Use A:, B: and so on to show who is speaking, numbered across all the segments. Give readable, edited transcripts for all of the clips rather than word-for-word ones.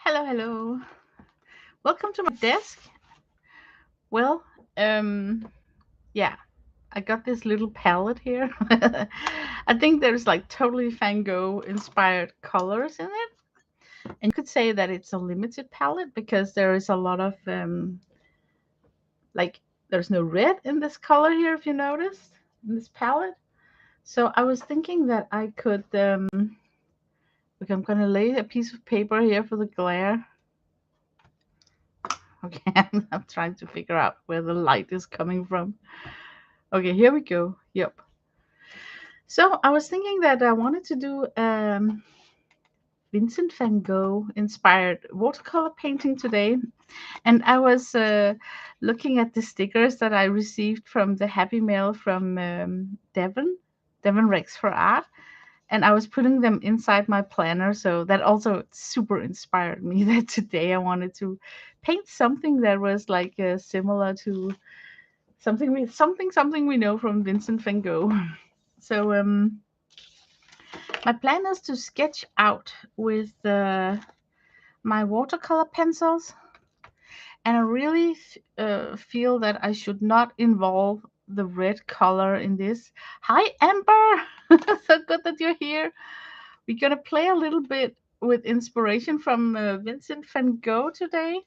A: Hello, hello. Welcome to my desk. Well, um, yeah, I got this little palette here. I think there's like totally Van Gogh inspired colors in it. And you could say that it's a limited palette because there is a lot of like there's no red in this color here if you noticed in this palette. So I was thinking that I could okay, I'm gonna lay a piece of paper here for the glare. Okay, I'm trying to figure out where the light is coming from. Okay, here we go. Yep. So I was thinking that I wanted to do Vincent van Gogh inspired watercolor painting today, and I was looking at the stickers that I received from the Happy Mail from Devon Rex for Art, and I was putting them inside my planner. So that also super inspired me that today I wanted to paint something that was like similar to something we know from Vincent van Gogh. So my plan is to sketch out with my watercolor pencils, and I really feel that I should not involve the red color in this. Hi, Amber! So good that you're here. We're gonna play a little bit with inspiration from Vincent van Gogh today.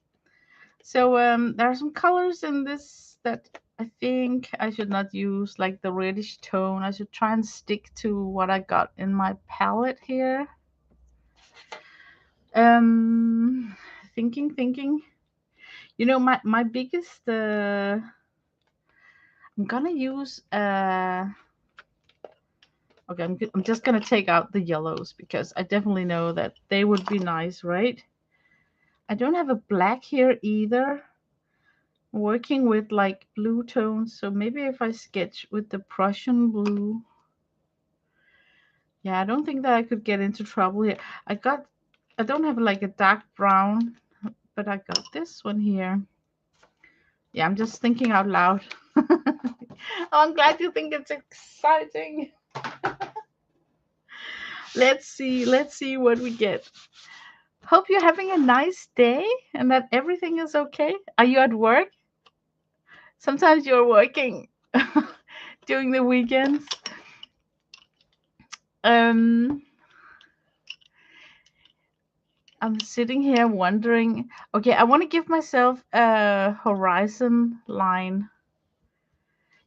A: So there are some colors in this that I think I should not use, like the reddish tone. I should try and stick to what I got in my palette here. Um, thinking. My biggest. I'm gonna use. Okay, I'm just gonna take out the yellows because I definitely know that they would be nice, right? I don't have a black here either. Working with like blue tones, so maybe if I sketch with the Prussian blue. Yeah, I don't think that I could get into trouble here. I don't have like a dark brown, but I got this one here. Yeah, I'm just thinking out loud. Oh, I'm glad you think it's exciting. Let's see what we get. Hope you're having a nice day and that everything is okay. Are you at work? Sometimes you're working during the weekends. Um, I'm sitting here wondering. Okay, I want to give myself a horizon line.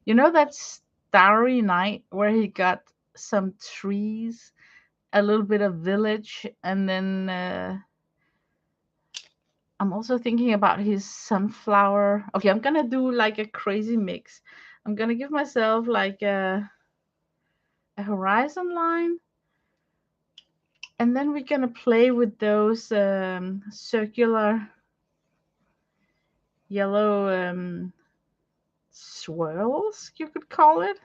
A: You know that starry night where he got some trees, a little bit of village, and then I'm also thinking about his sunflower. Okay, I'm gonna do like a crazy mix. I'm gonna give myself like a horizon line, and then we're gonna play with those circular yellow swirls, you could call it.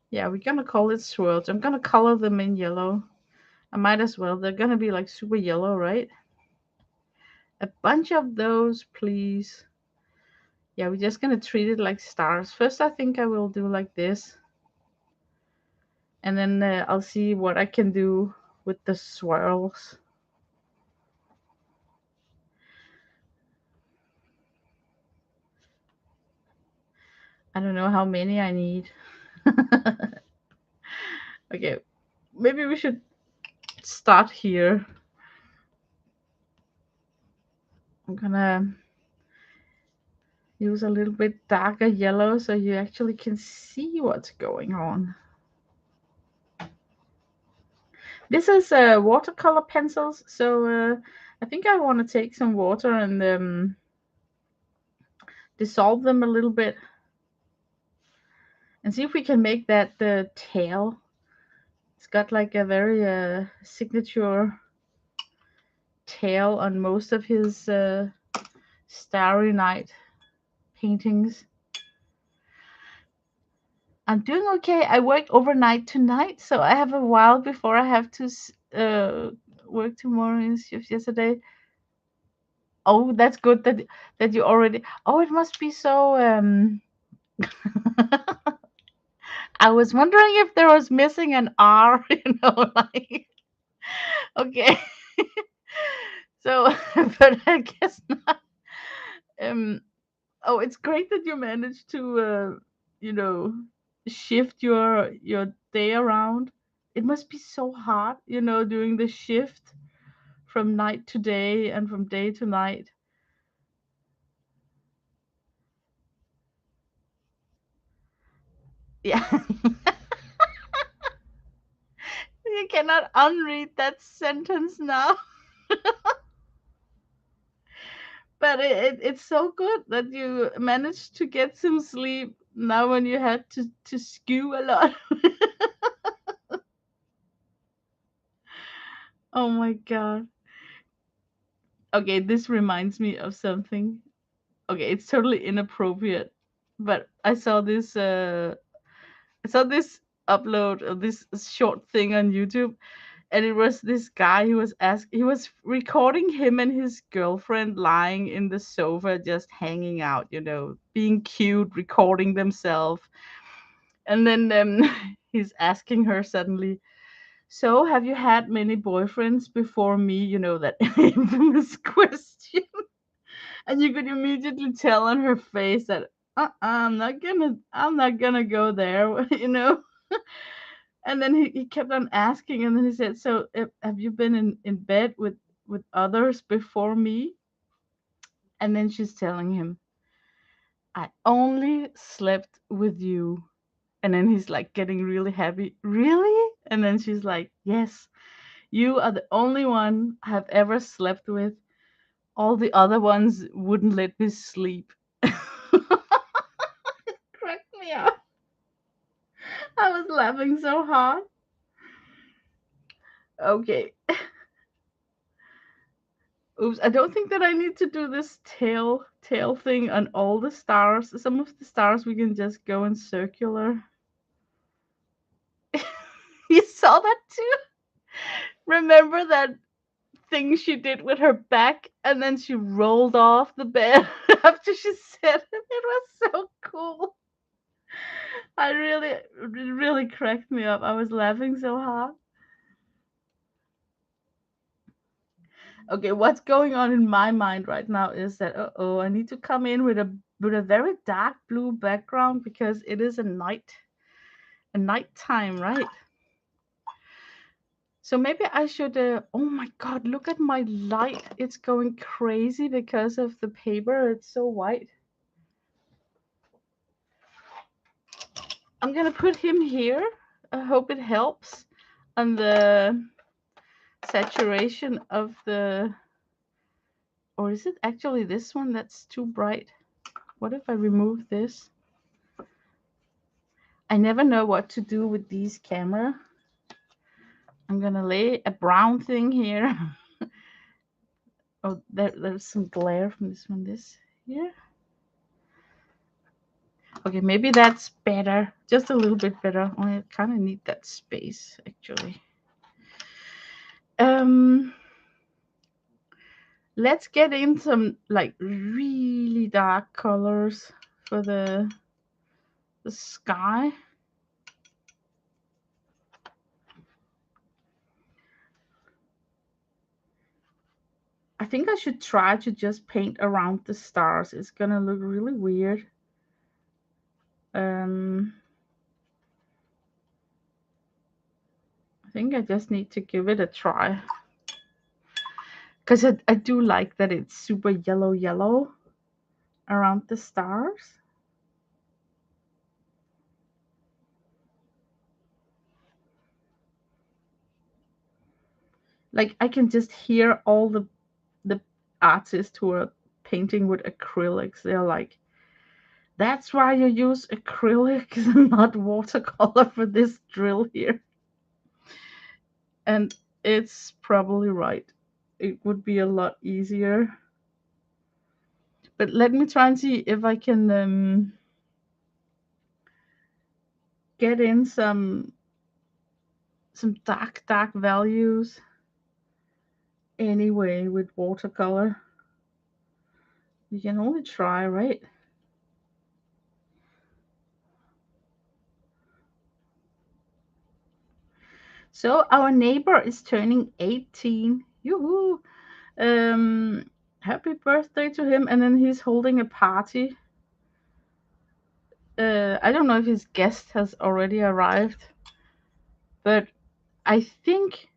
A: Yeah, we're gonna call it swirls. I'm gonna color them in yellow. I might as well. They're gonna be like super yellow, right? A bunch of those, please. Yeah, we're just gonna treat it like stars. First, I think I will do like this, and then I'll see what I can do with the swirls. I don't know how many I need. Okay, maybe we should start here. I'm gonna use a little bit darker yellow so you actually can see what's going on. This is watercolor pencils, so I think I want to take some water and dissolve them a little bit and see if we can make that the tail. It's got like a very signature tail on most of his Starry Night paintings. I'm doing okay. I worked overnight tonight, so I have a while before I have to work tomorrow instead of yesterday. Oh, that's good that you already. Oh, it must be so. I was wondering if there was missing an R. Like okay. So, but I guess not. Um, oh, it's great that you managed to, you know, shift your day around. It must be so hard, doing the shift from night to day and from day to night. Yeah. You cannot unread that sentence now. But it's so good that you managed to get some sleep now when you had to skew a lot. Oh my god. Okay, this reminds me of something. Okay, it's totally inappropriate, but I saw this upload of this short thing on YouTube, and it was this guy he was recording him and his girlfriend lying in the sofa just hanging out, being cute, recording themselves. And then he's asking her suddenly, "So, have you had many boyfriends before me?" That infamous question. And you could immediately tell on her face that, I'm not gonna go there, And then he kept on asking, and then he said, "So, have you been in bed with others before me?" And then she's telling him, "I only slept with you." And then he's like getting really happy. "Really?" And then she's like, "Yes, you are the only one I've ever slept with. All the other ones wouldn't let me sleep." Cracked me up. I was laughing so hard. Okay. Oops, I don't think that I need to do this tail thing on all the stars. Some of the stars we can just go in circular. You saw that too? Remember that thing she did with her back, and then she rolled off the bed after she said it? It was so cool. It really cracked me up. I was laughing so hard. Okay, what's going on in my mind right now is that, I need to come in with a very dark blue background because it is a nighttime, right? So maybe I should. Oh my God! Look at my light. It's going crazy because of the paper. It's so white. I'm gonna put him here. I hope it helps on the saturation of the. Or is it actually this one that's too bright? What if I remove this? I never know what to do with these camera. I'm gonna lay a brown thing here. Oh, there's some glare from this one. This here. Okay, maybe that's better. Just a little bit better. Only I kind of need that space actually. Um, let's get in some like really dark colors for the sky. I think I should try to just paint around the stars. It's gonna look really weird. Um, I think I just need to give it a try. Because I do like that it's super yellow yellow around the stars. Like I can just hear all the artists who are painting with acrylics. They're like, "That's why you use acrylics and not watercolor for this drill here." And it's probably right. It would be a lot easier. But let me try and see if I can get in some dark values anyway with watercolor. You can only try, right? So our neighbor is turning 18. Yoo-hoo! Um, Happy birthday to him, and then he's holding a party. I don't know if his guest has already arrived, but I think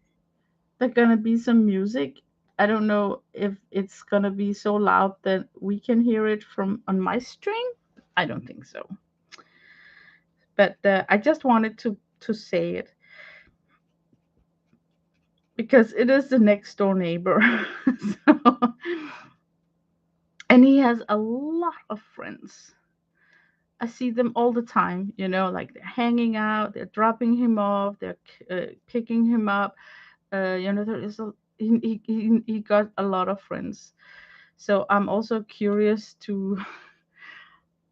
A: there's gonna be some music. I don't know if it's gonna be so loud that we can hear it from on my stream. I don't think so. But I just wanted to say it because it is the next door neighbor. So, and he has a lot of friends. I see them all the time, like they're hanging out, they're dropping him off, they're picking him up. There is he got a lot of friends. So I'm also curious to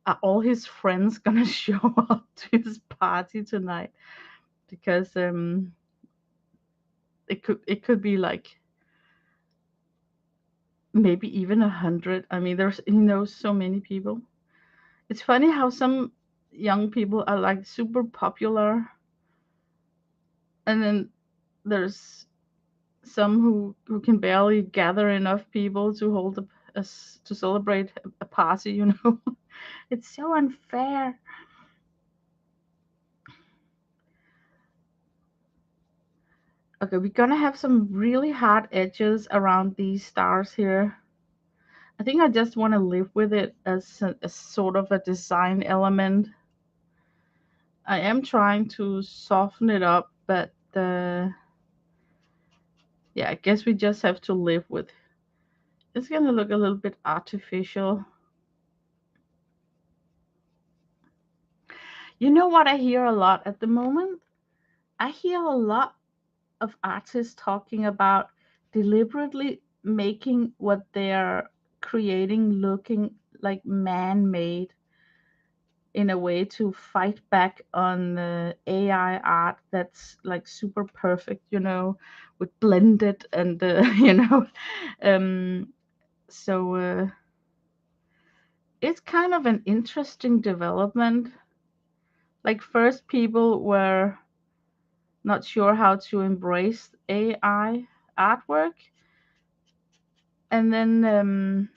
A: are all his friends gonna show up to his party tonight? Because it could be like maybe even 100. I mean, he knows so many people. It's funny how some young people are like super popular, and then there's some who can barely gather enough people to hold to celebrate a party. It's so unfair. Okay, we're gonna have some really hard edges around these stars here. I think I just want to live with it as sort of a design element. I am trying to soften it up, but yeah, I guess we just have to live with it. It's gonna look a little bit artificial. You know what I hear a lot at the moment? I hear a lot of artists talking about deliberately making what they're creating looking like man-made in a way to fight back on the AI art that's like super perfect, with blended and um, so it's kind of an interesting development. Like first, people were not sure how to embrace AI artwork, and then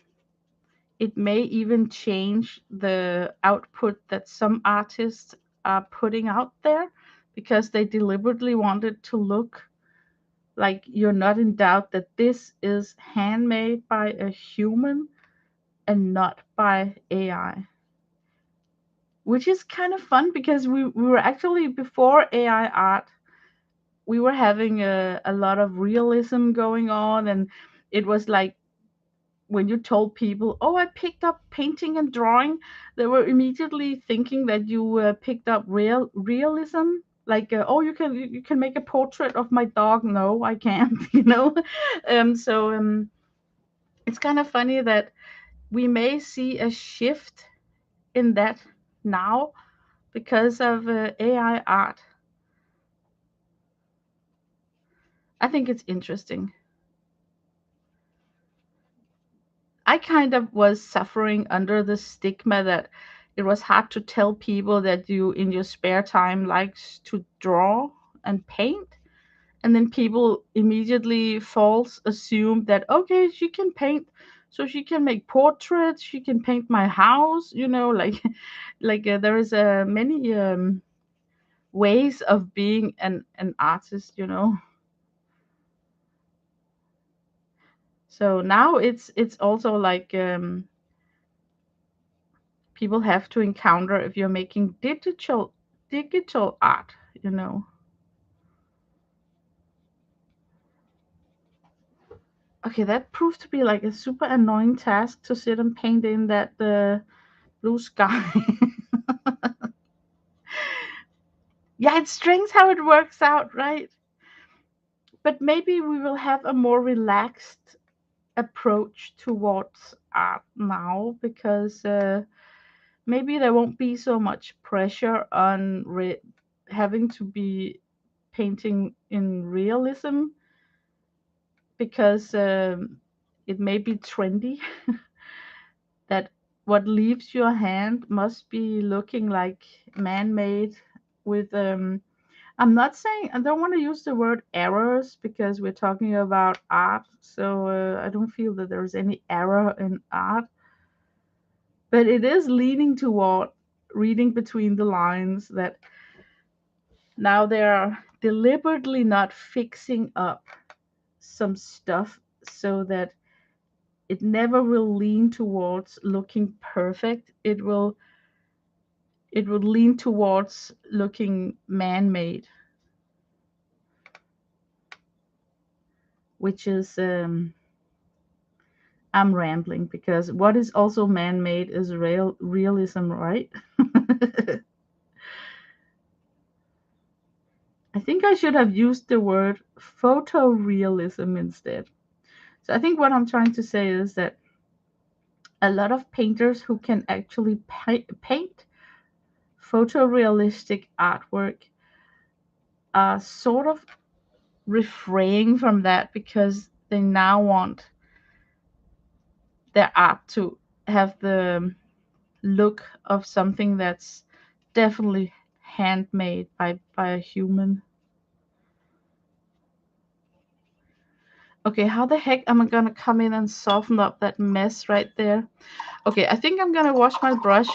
A: it may even change the output that some artists are putting out there because they deliberately wanted to look like you're not in doubt that this is handmade by a human and not by AI. Which is kind of fun because we were actually, before AI art, we were having a lot of realism going on, and it was like when you told people, "Oh, I picked up painting and drawing," they were immediately thinking that you picked up realism. Like, oh, you can make a portrait of my dog. No, I can't. So it's kind of funny that we may see a shift in that now because of AI art. I think it's interesting. I kind of was suffering under the stigma that it was hard to tell people that you, in your spare time, likes to draw and paint. And then people immediately false assume that, okay, she can paint, so she can make portraits, she can paint my house, like, like there is many ways of being an artist. So now it's also like people have to encounter if you're making digital art. Okay, that proved to be like a super annoying task to sit and paint in that blue sky. Yeah, it's strange how it works out, right? But maybe we will have a more relaxed approach towards art now because maybe there won't be so much pressure on having to be painting in realism because it may be trendy that what leaves your hand must be looking like man-made with I'm not saying I don't want to use the word errors because we're talking about art, so I don't feel that there's any error in art, but it is leaning toward reading between the lines that now they are deliberately not fixing up some stuff so that it never will lean towards looking perfect. It will lean towards looking man-made, which is I'm rambling because what is also man-made is realism, right? I think I should have used the word photorealism instead. So I think what I'm trying to say is that a lot of painters who can actually paint photorealistic artwork are sort of refraining from that because they now want their art to have the look of something that's definitely handmade by a human. Okay, how the heck am I gonna come in and soften up that mess right there? Okay, I think I'm gonna wash my brush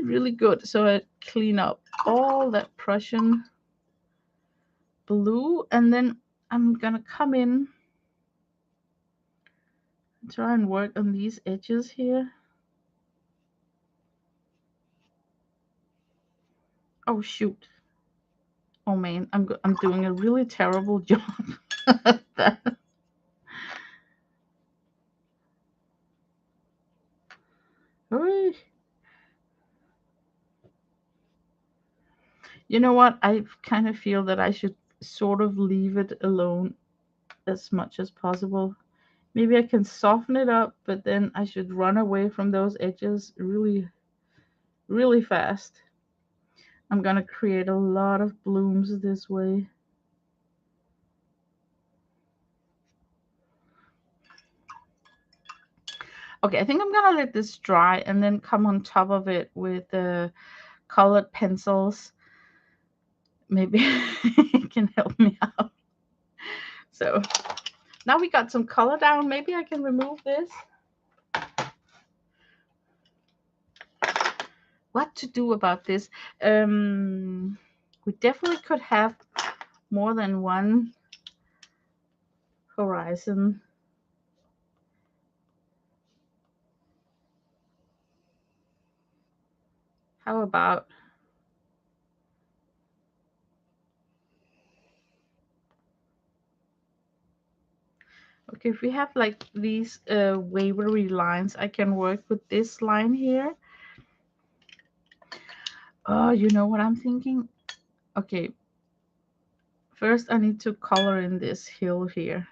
A: really good so I clean up all that Prussian blue, and then I'm gonna come in and try and work on these edges here. Oh shoot. Oh man, I'm doing a really terrible job at that. Hooray. You know what? I kind of feel that I should sort of leave it alone as much as possible. Maybe I can soften it up, but then I should run away from those edges really, really fast. I'm gonna create a lot of blooms this way. Okay, I think I'm gonna let this dry and then come on top of it with the colored pencils. Maybe it can help me out. So now we got some color down. Maybe I can remove this. What to do about this? We definitely could have more than one horizon. How about okay, if we have like these wavery lines, I can work with this line here. Oh, you know what I'm thinking? Okay, first I need to color in this hill here.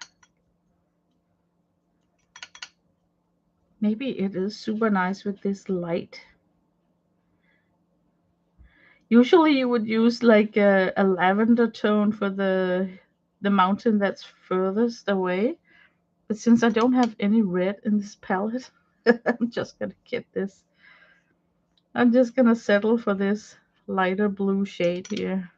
A: Maybe it is super nice with this light. Usually you would use like a lavender tone for the mountain that's furthest away. But since I don't have any red in this palette, I'm just gonna get this. I'm just gonna settle for this lighter blue shade here.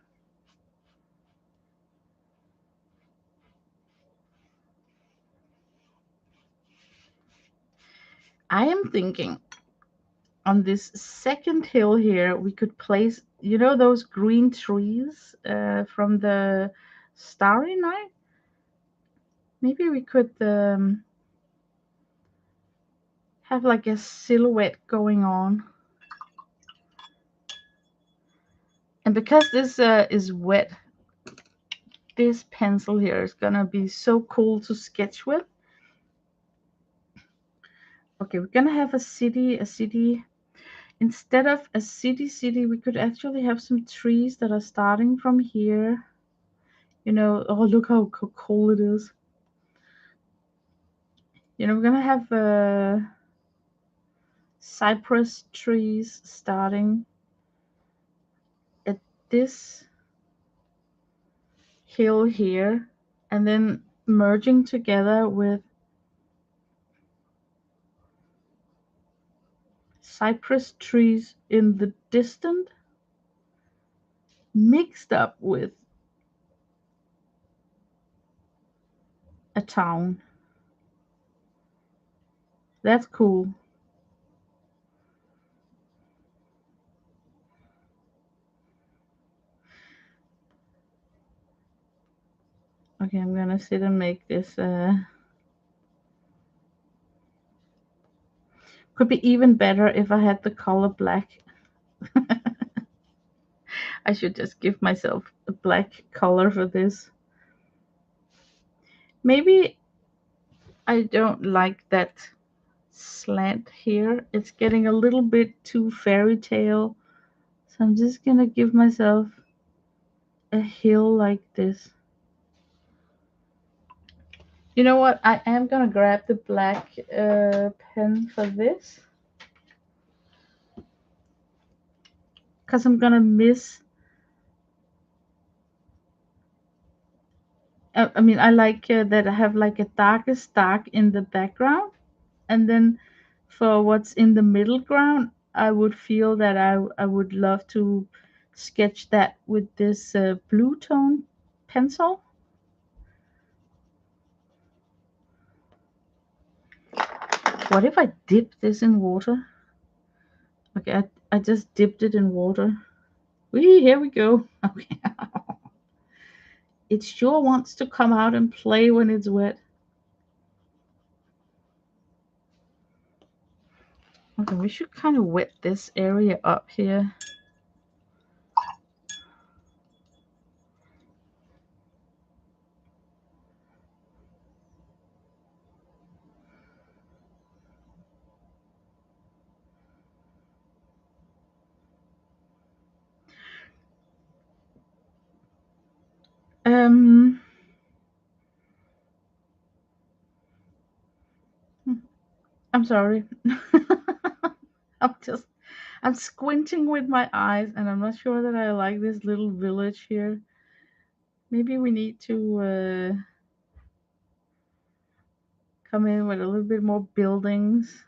A: I am thinking on this second hill here, we could place, you know, those green trees from the Starry Night? Maybe we could have like a silhouette going on. And because this is wet, this pencil here is gonna be so cool to sketch with. Okay, we're gonna have a city. Instead of a city, we could actually have some trees that are starting from here. You know, oh, look how cool it is. You know, we're gonna have cypress trees starting at this hill here and then merging together with cypress trees in the distant mixed up with a town. That's cool. Okay, I'm gonna sit and make this. Could be even better if I had the color black. I should just give myself a black color for this. Maybe I don't like that slant here. It's getting a little bit too fairy tale. So I'm just gonna give myself a hill like this. You know what? I am gonna grab the black pen for this. Because I'm gonna miss. I mean, I like that I have like a darkest dark in the background. And then for what's in the middle ground, I would feel that I would love to sketch that with this blue tone pencil. What if I dip this in water? Okay, I just dipped it in water. Whee, here we go. Okay. It sure wants to come out and play when it's wet. Okay, we should kind of wet this area up here. Um, I'm sorry. I'm just I'm squinting with my eyes and I'm not sure that I like this little village here. Maybe we need to come in with a little bit more buildings.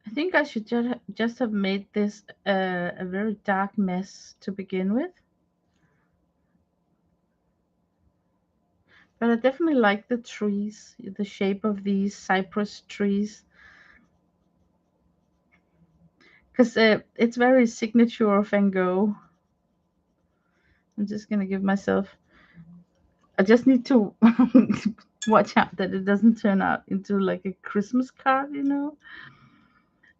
A: I think I should just have made this a very dark mess to begin with. But I definitely like the trees, the shape of these cypress trees, because it's very signature of Van Gogh. I'm just gonna give myself. I just need to watch out that it doesn't turn out into like a Christmas card,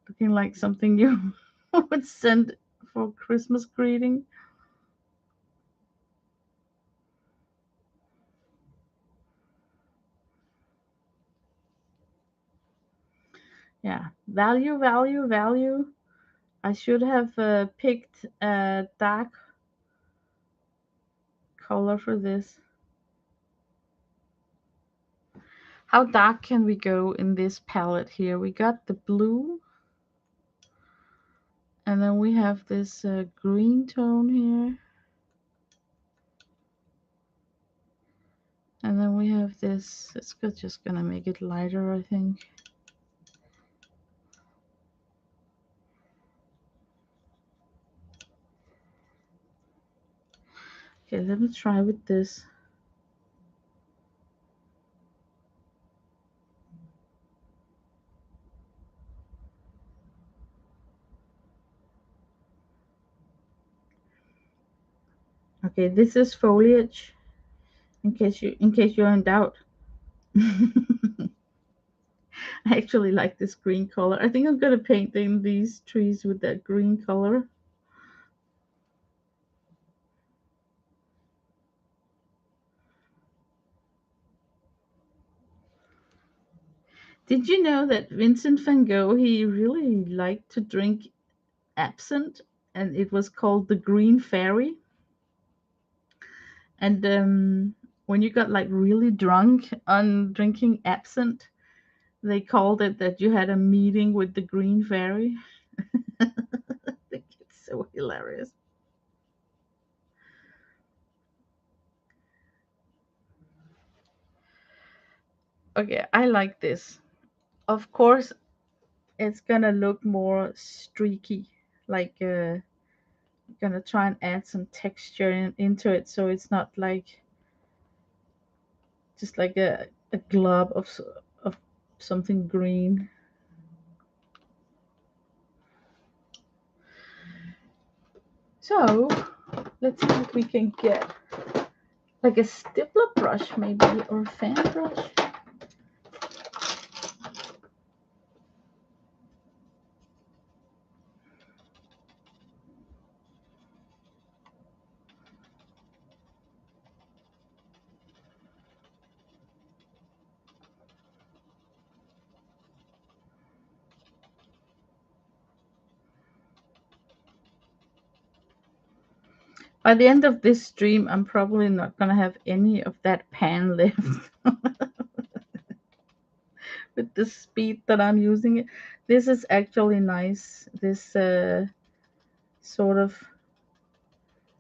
A: looking like something you would send for Christmas greeting. Yeah, value, value, value. I should have picked a dark color for this. How dark can we go in this palette here? We got the blue, and then we have this green tone here. And then we have this, just gonna make it lighter, I think. Okay, let me try with this. Okay, this is foliage, in case you're in doubt. I actually like this green color. I think I'm gonna paint in these trees with that green color. Did you know that Vincent Van Gogh, he really liked to drink absinthe, and it was called the Green Fairy? And when you got like really drunk on drinking absinthe, they called it that you had a meeting with the green fairy. I think it's so hilarious. Okay, I like this. Of course, it's gonna look more streaky, like gonna try and add some texture into it, so it's not like just like a glob of something green. So let's see if we can get like a stippler brush maybe, or a fan brush. By the end of this stream, I'm probably not gonna have any of that pan left with the speed that I'm using it. This is actually nice. This sort of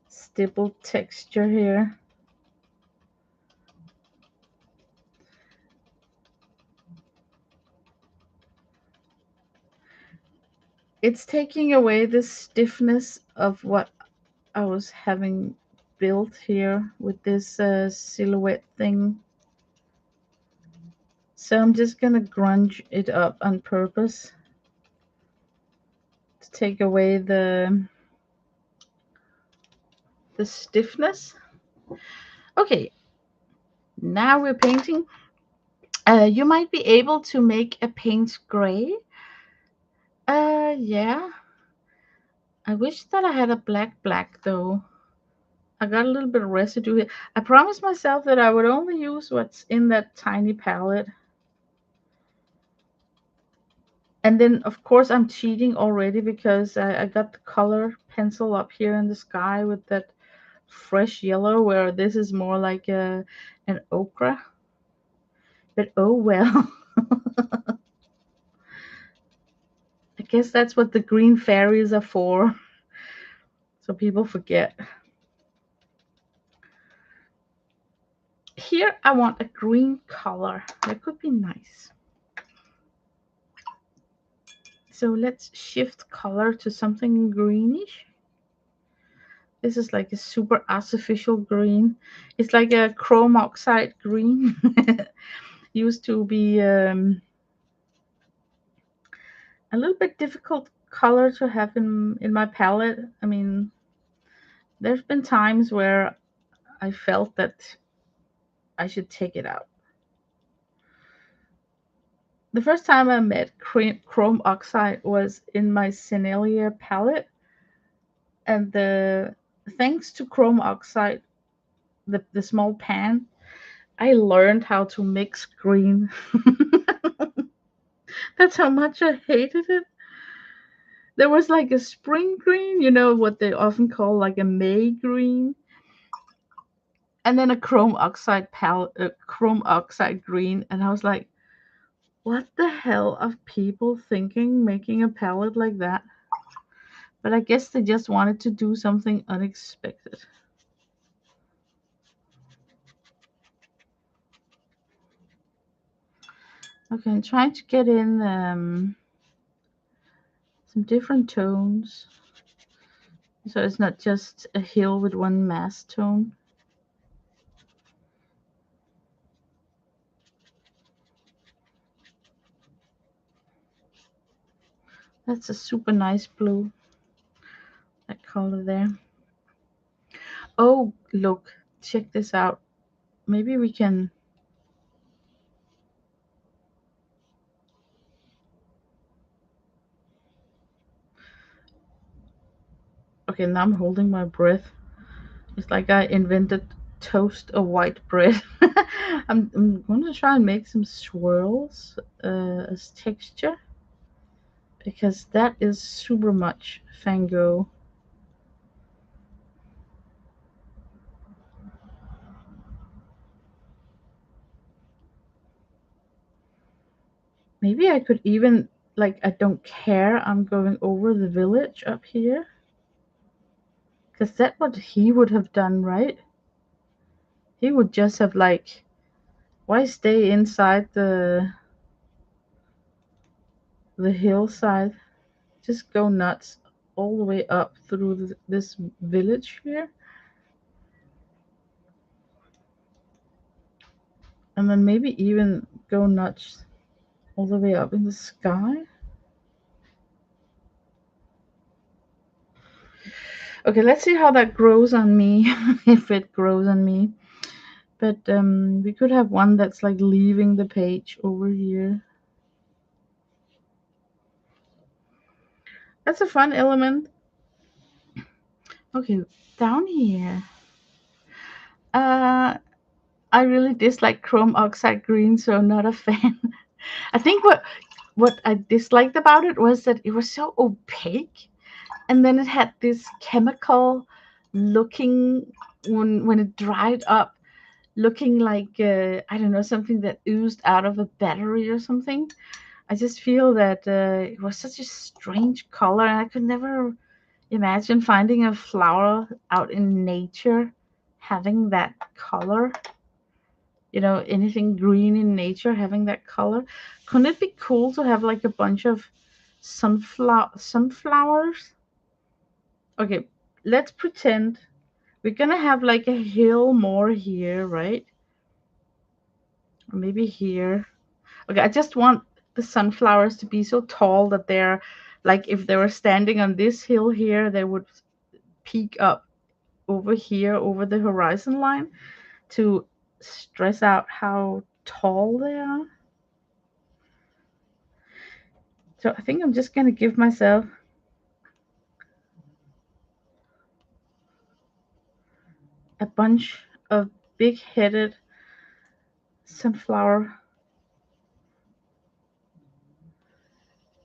A: stipple texture here. It's taking away the stiffness of what I was having built here with this silhouette thing. So I'm just gonna grunge it up on purpose to take away the stiffness. Okay, now we're painting. You might be able to make a paint gray. Yeah. I wish that I had a black though. I got a little bit of residue here. I promised myself that I would only use what's in that tiny palette. And then, of course, I'm cheating already because I got the color pencil up here in the sky with that fresh yellow, where this is more like an ochre. But oh well. I guess that's what the green fairies are for. So people forget. Here I want a green color. That could be nice. So let's shift color to something greenish. This is like a super artificial green. It's like a chrome oxide green. Used to be a little bit difficult color to have in my palette. I mean, there's been times where I felt that I should take it out. The first time I met chrome oxide was in my Senelia palette, and thanks to chrome oxide, the small pan, I learned how to mix green. That's how much I hated it. There was like a spring green, you know what they often call like a May green, and then a chrome oxide green, and I was like, what the hell are people thinking making a palette like that? But I guess they just wanted to do something unexpected. Okay, I'm trying to get in some different tones, so it's not just a hill with one mass tone. That's a super nice blue, that color there. Oh, look, check this out. Maybe we can. Okay, now I'm holding my breath. It's like I invented toast of white bread. I'm going to try and make some swirls as texture, because that is super much Van Gogh. Maybe I could even, like, I don't care, I'm going over the village up here. Because that's what he would have done, right? He would just have, like, why stay inside the hillside? Just go nuts all the way up through this village here. And then maybe even go nuts all the way up in the sky. Okay, let's see how that grows on me, if it grows on me. But we could have one that's like leaving the page over here. That's a fun element. Okay, down here. Uh, I really dislike chrome oxide green, so not a fan. I think what I disliked about it was that it was so opaque, and then it had this chemical looking when it dried up, looking like I don't know, something that oozed out of a battery or something. I just feel that it was such a strange color, and I could never imagine finding a flower out in nature having that color. You know, anything green in nature having that color. Couldn't it be cool to have like a bunch of sunflowers? Okay, let's pretend we're gonna have like a hill more here, right? Or maybe here. Okay, I just want the sunflowers to be so tall that they're like, if they were standing on this hill here, they would peek up over here over the horizon line to stress out how tall they are. So I think I'm just gonna give myself a bunch of big-headed sunflower,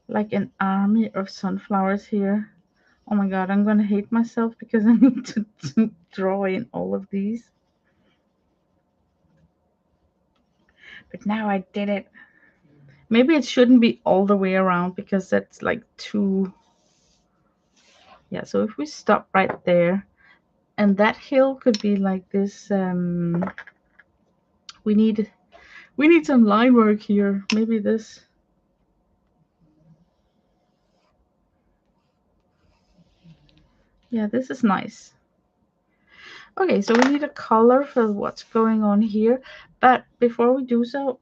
A: like an army of sunflowers here. Oh my god, I'm gonna hate myself because I need to draw in all of these. But now I did it. Maybe it shouldn't be all the way around because that's like too. Yeah, so if we stop right there, and that hill could be like this. We need some line work here. Maybe this. Yeah, this is nice. Okay, so we need a color for what's going on here. But before we do so,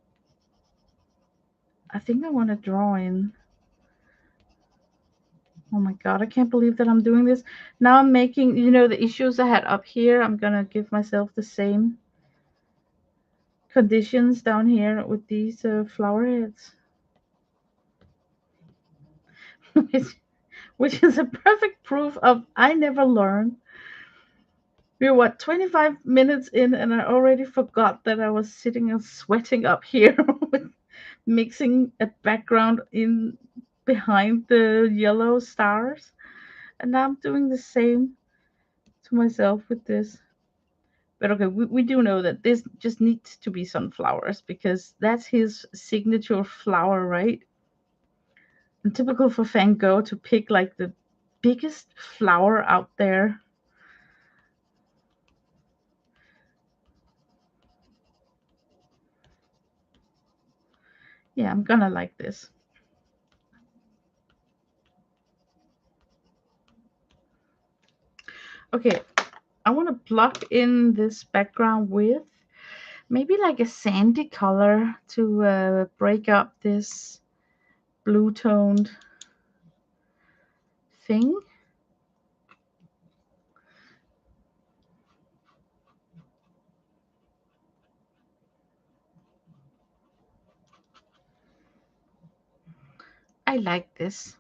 A: I think I want to draw in. Oh my god, I can't believe that I'm doing this. Now I'm making, the issues I had up here, I'm gonna give myself the same conditions down here with these flower heads. which is a perfect proof of I never learn. We're what, 25 minutes in, and I already forgot that I was sitting and sweating up here with mixing a background in behind the yellow stars. And now I'm doing the same to myself with this. But okay, we do know that this just needs to be sunflowers because that's his signature flower, right? And typical for Van Gogh to pick like the biggest flower out there. Yeah, I'm gonna like this. Okay, I want to block in this background with maybe like a sandy color to break up this blue toned thing. I like this.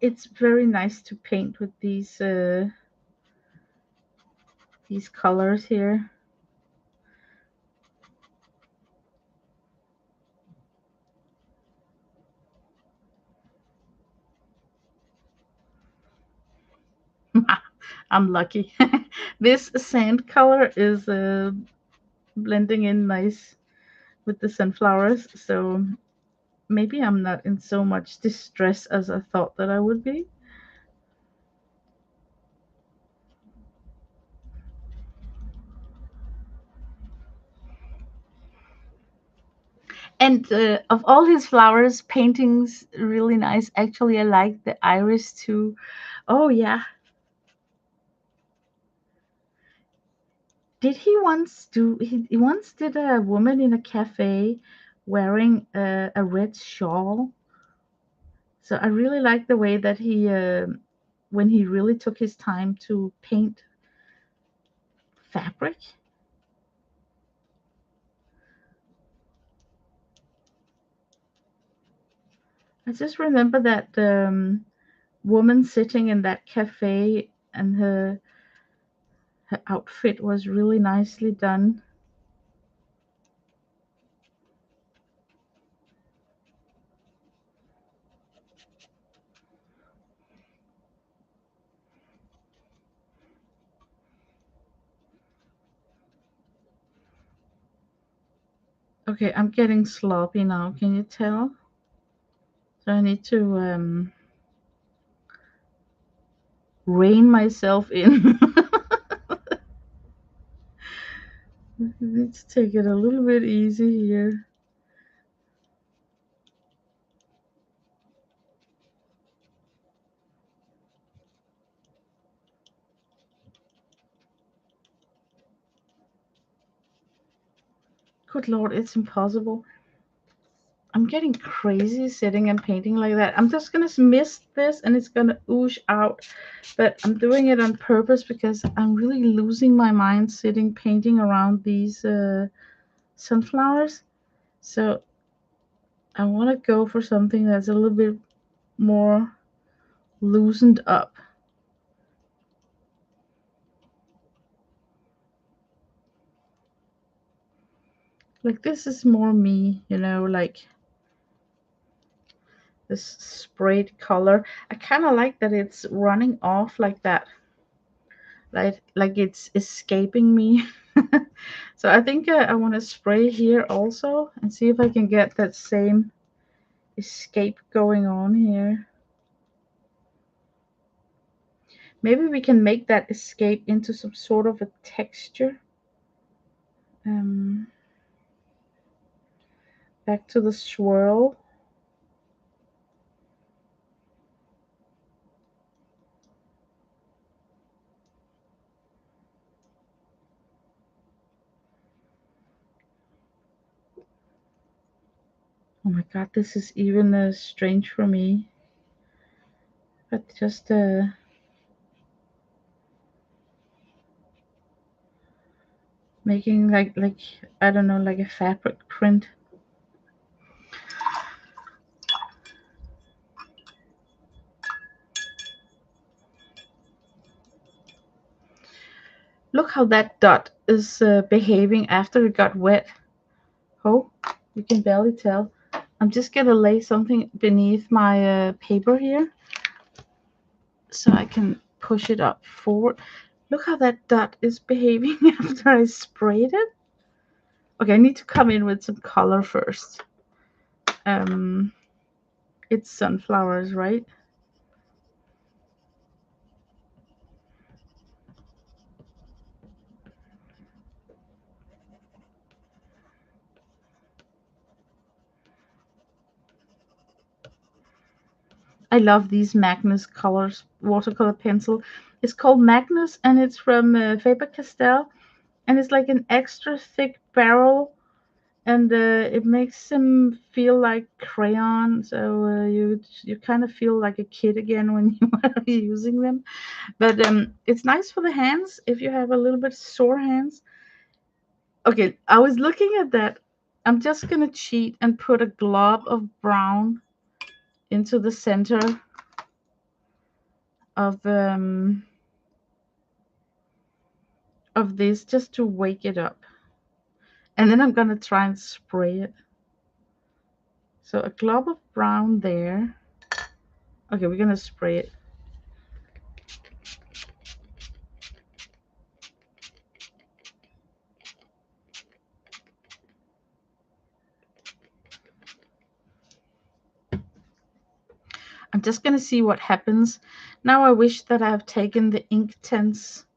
A: It's very nice to paint with these colors here. I'm lucky. This sand color is blending in nice with the sunflowers. So maybe I'm not in so much distress as I thought that I would be. And of all his flowers, paintings really nice. Actually, I like the iris too. Oh yeah. Did he once do? He once did a woman in a cafe wearing a red shawl. So I really like the way that he, when he really took his time to paint fabric. I just remember that woman sitting in that cafe, and her outfit was really nicely done. Okay, I'm getting sloppy now. Can you tell? So I need to rein myself in. I need to take it a little bit easy here. Good Lord, it's impossible. I'm getting crazy sitting and painting like that. I'm just gonna mist this and it's gonna ooze out. But I'm doing it on purpose because I'm really losing my mind sitting painting around these sunflowers. So I want to go for something that's a little bit more loosened up. Like this is more me, like this sprayed color. I kind of like that it's running off like that, like it's escaping me. So I think I want to spray here also and see if I can get that same escape going on here. Maybe we can make that escape into some sort of a texture. Um, Back to the swirl. Oh my god, this is even strange for me. But just making like I don't know, like a fabric print. Look how that dot is behaving after it got wet. Oh, you can barely tell. I'm just gonna lay something beneath my paper here so I can push it up forward. Look how that dot is behaving after I sprayed it. Okay, I need to come in with some color first. Um, it's sunflowers, right? I love these Magnus colors watercolor pencil. It's called Magnus and it's from Faber-Castell, and it's like an extra thick barrel, and it makes them feel like crayon. So you kind of feel like a kid again when you are using them. But it's nice for the hands if you have a little bit sore hands. Okay, I was looking at that. I'm just gonna cheat and put a glob of brown into the center of this just to wake it up. And then I'm gonna try and spray it. So a glob of brown there. Okay, we're gonna spray it. I'm just going to see what happens. Now I wish that I have taken the ink tints.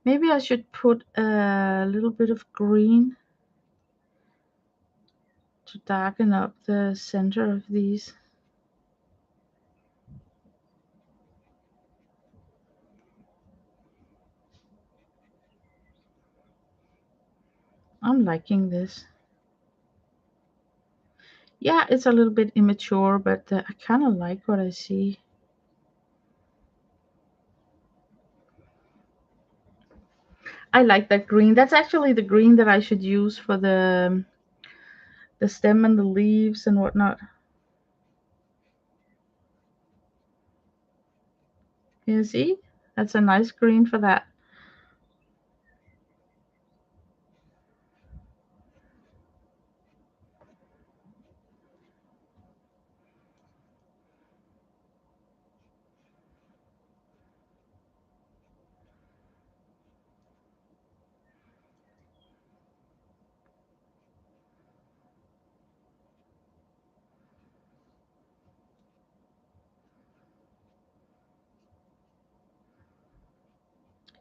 A: Maybe I should put a little bit of green to darken up the center of these. I'm liking this. Yeah, it's a little bit immature, but I kind of like what I see. I like that green. That's actually the green that I should use for the stem and the leaves and whatnot. You see? That's a nice green for that.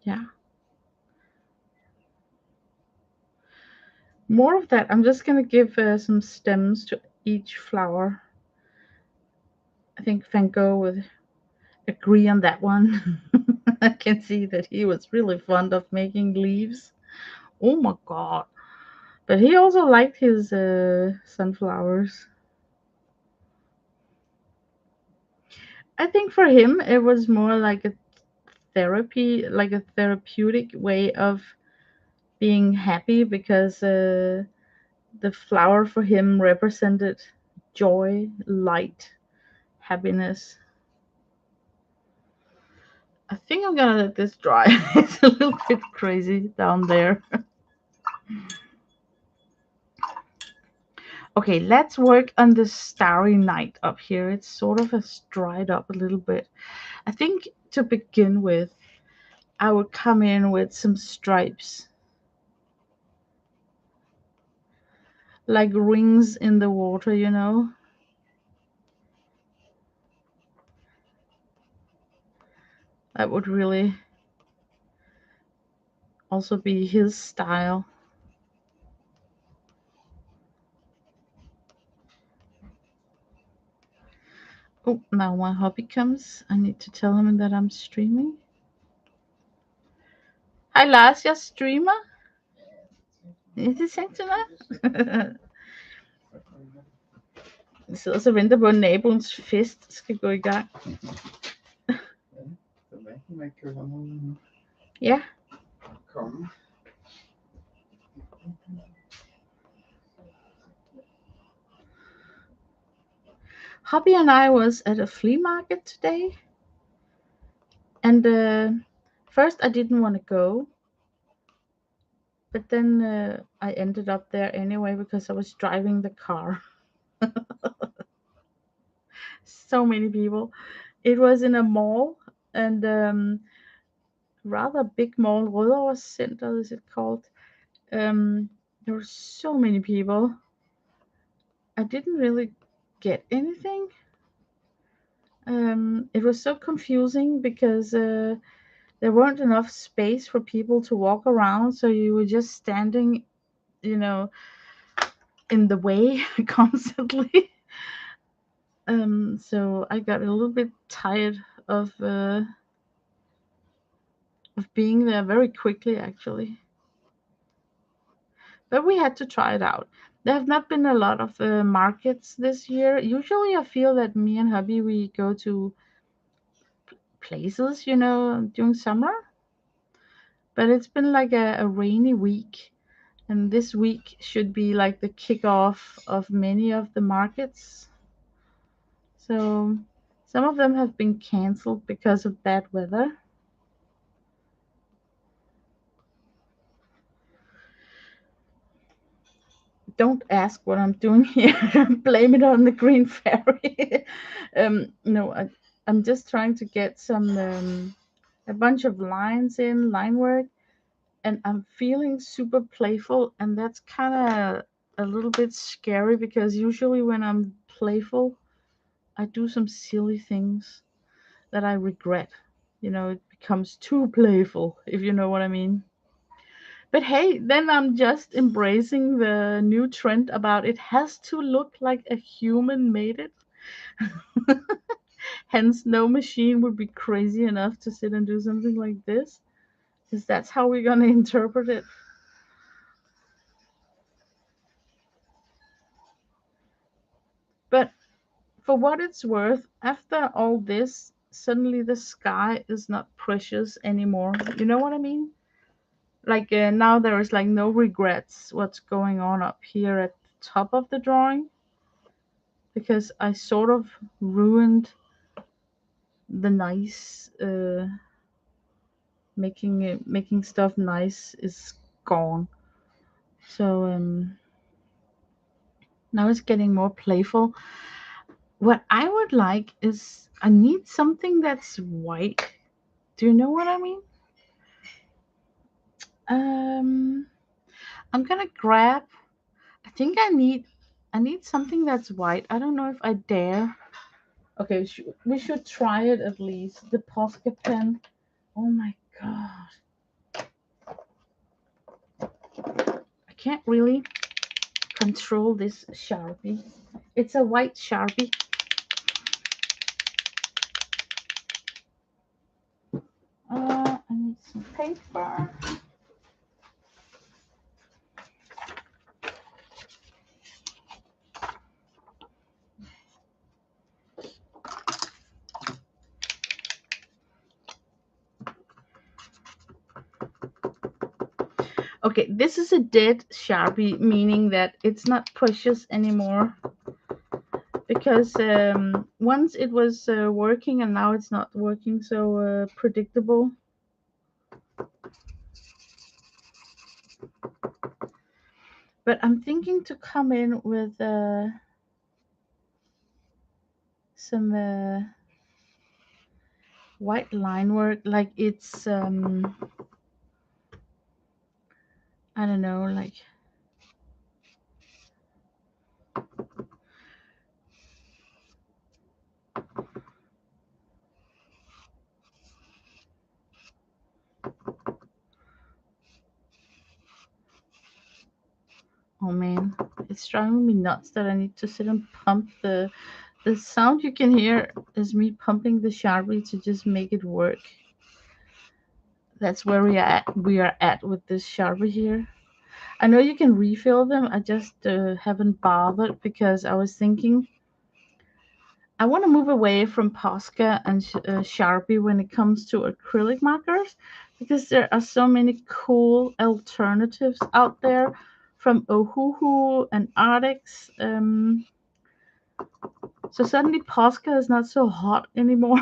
A: Yeah. More of that. I'm just going to give some stems to each flower. I think Van Gogh would agree on that one. I can see that he was really fond of making leaves. Oh my god. But he also liked his sunflowers. I think for him it was more like a therapy, like a therapeutic way of being happy because the flower for him represented joy, light, happiness. I think I'm gonna let this dry. It's a little bit crazy down there. Okay, let's work on the starry night up here. It's sort of has dried up a little bit. I think to begin with, I would come in with some stripes, like rings in the water, you know? That would really also be his style. Oh, now my hubby comes. I need to tell him that I'm streaming. Hej Lars, jeg streamer. Det sagde til mig. Jeg sidder så og venter på, at naboens fest skal gå i gang. Ja.
B: Kom.
A: Hubby and I was at a flea market today. And first I didn't want to go. But then I ended up there anyway because I was driving the car. So many people. It was in a mall, and rather big mall. Rødovre Center is it called? There were so many people. I didn't really get anything. It was so confusing because there weren't enough space for people to walk around, so you were just standing, you know, in the way constantly. So I got a little bit tired of being there very quickly, actually. But we had to try it out. There have not been a lot of markets this year. Usually, I feel that me and hubby we go to places, you know, during summer. But it's been like a rainy week, and this week should be like the kickoff of many of the markets. So some of them have been canceled because of bad weather. Don't ask what I'm doing here. Blame it on the green fairy. No, I'm just trying to get some a bunch of lines in line work, and I'm feeling super playful, and that's kind of a little bit scary because usually when I'm playful, I do some silly things that I regret. It becomes too playful, if you know what I mean. But hey, then I'm just embracing the new trend about it has to look like a human made it. Hence, no machine would be crazy enough to sit and do something like this, because that's how we're gonna interpret it. But for what it's worth, after all this, suddenly the sky is not precious anymore. You know what I mean? Like now there is like no regrets what's going on up here at the top of the drawing, because I sort of ruined the nice making stuff nice is gone. So now it's getting more playful. What I would like is I need something that's white. Do you know what I mean? Um, I'm gonna grab. I think I need something that's white. I don't know if I dare. Okay, we should try it at least. The Posca pen. Oh my god, I can't really control this Sharpie. It's a white Sharpie. I need some paper. Okay, this is a dead Sharpie, meaning that it's not precious anymore. Because once it was working and now it's not working so predictable. But I'm thinking to come in with some white line work, like it's I don't know, like oh man, it's driving me nuts that I need to sit and pump the sound you can hear is me pumping the Sharpie to just make it work. That's where we are at with this Sharpie here. I know you can refill them. I just haven't bothered because I was thinking I want to move away from Posca and Sharpie when it comes to acrylic markers, because there are so many cool alternatives out there from Ohuhu and Arctics. So suddenly Posca is not so hot anymore.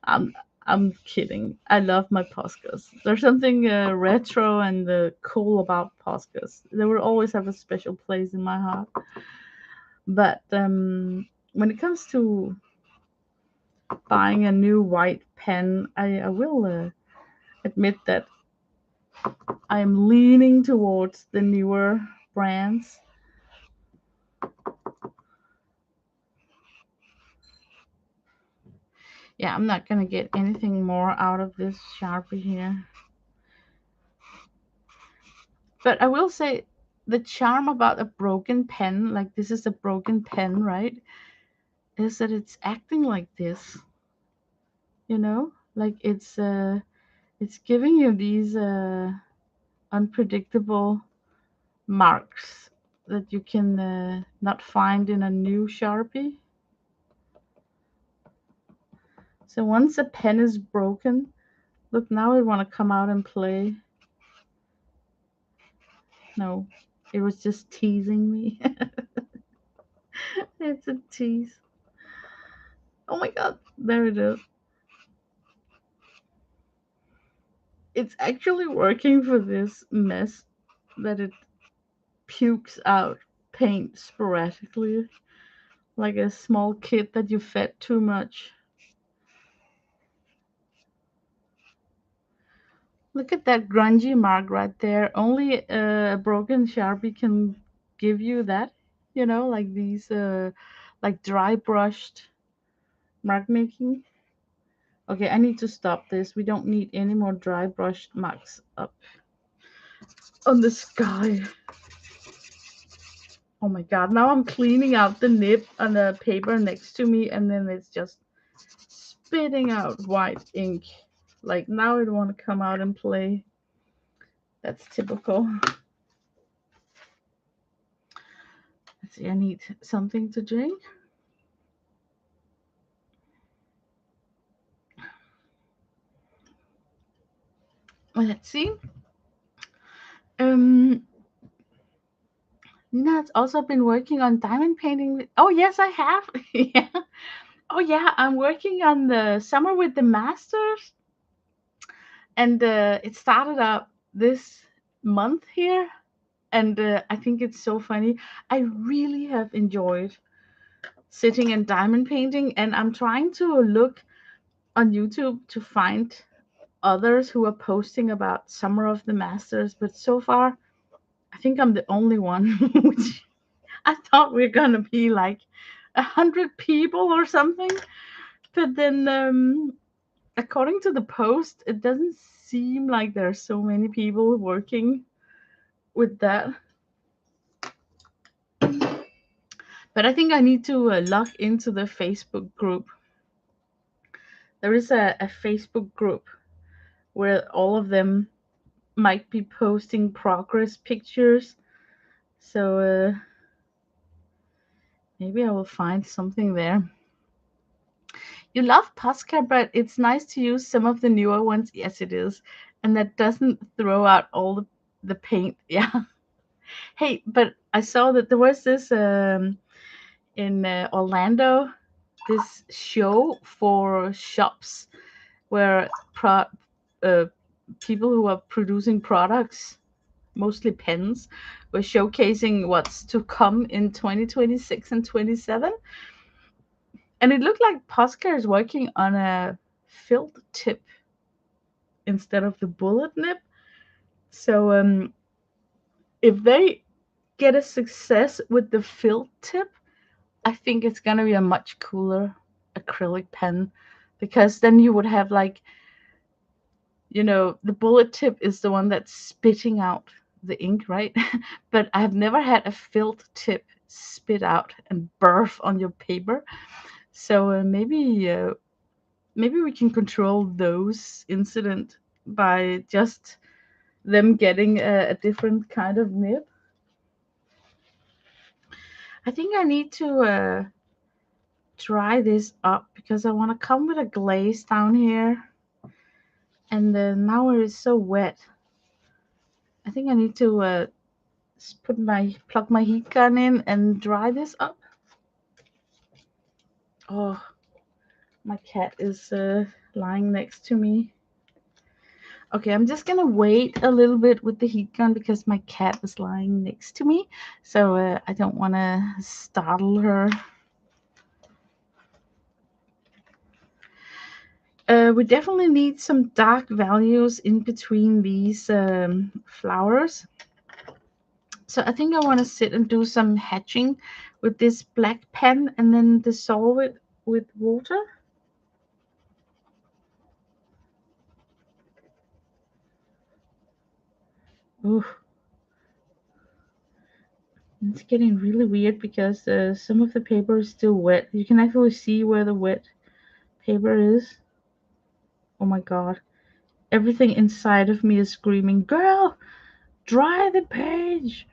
A: I'm I'm kidding. I love my Poscas. There's something retro and cool about Poscas. They will always have a special place in my heart. But when it comes to buying a new white pen, I will admit that I'm leaning towards the newer brands. Yeah, I'm not gonna get anything more out of this Sharpie here. But I will say the charm about a broken pen, like this is a broken pen, right? Is that it's acting like this, like it's giving you these unpredictable marks that you can not find in a new Sharpie. So once a pen is broken, look, now I want to come out and play. No, it was just teasing me. It's a tease. Oh my god, there it is. It's actually working for this mess that it pukes out paint sporadically, like a small kid that you fed too much. Look at that grungy mark right there. Only a broken Sharpie can give you that, like these, like dry brushed mark making. Okay, I need to stop this. We don't need any more dry brushed marks up on the sky. Oh my god, now I'm cleaning out the nib on the paper next to me, and then it's just spitting out white ink. Like, now it want to come out and play. That's typical. Let's see, I need something to drink. Let's see. Nina's also been working on diamond painting. Oh yes, I have. Yeah. Oh yeah, I'm working on the Summer with the Masters, and it started up this month here, and I think it's so funny. I really have enjoyed sitting and diamond painting, and I'm trying to look on YouTube to find others who are posting about Summer of the Masters, but so far I think I'm the only one. Which I thought we are gonna be like 100 people or something, but then according to the post, it doesn't seem like there are so many people working with that. But I think I need to log into the Facebook group. There is a Facebook group where all of them might be posting progress pictures. So maybe I will find something there. You love Posca, but it's nice to use some of the newer ones. Yes, it is. And that doesn't throw out all the paint. Yeah. Hey, but I saw that there was this in Orlando, this show for shops where people who are producing products, mostly pens, were showcasing what's to come in 2026 and 27. And it looked like Posca is working on a filled tip instead of the bullet nib. So if they get a success with the filled tip, I think it's gonna be a much cooler acrylic pen, because then you would have like, the bullet tip is the one that's spitting out the ink, right? But I've never had a filled tip spit out and burf on your paper. So maybe we can control those incident by just them getting a different kind of nib. I think I need to dry this up because I want to come with a glaze down here, and now it is so wet. I think I need to plug my heat gun in and dry this up. Oh, my cat is lying next to me. Okay, I'm just gonna wait a little bit with the heat gun because my cat is lying next to me, so I don't want to startle her. We definitely need some dark values in between these flowers. So I think I want to sit and do some hatching with this black pen and then dissolve it with water. Ooh. It's getting really weird because some of the paper is still wet. You can actually see where the wet paper is. Oh my god. Everything inside of me is screaming, girl, dry the page.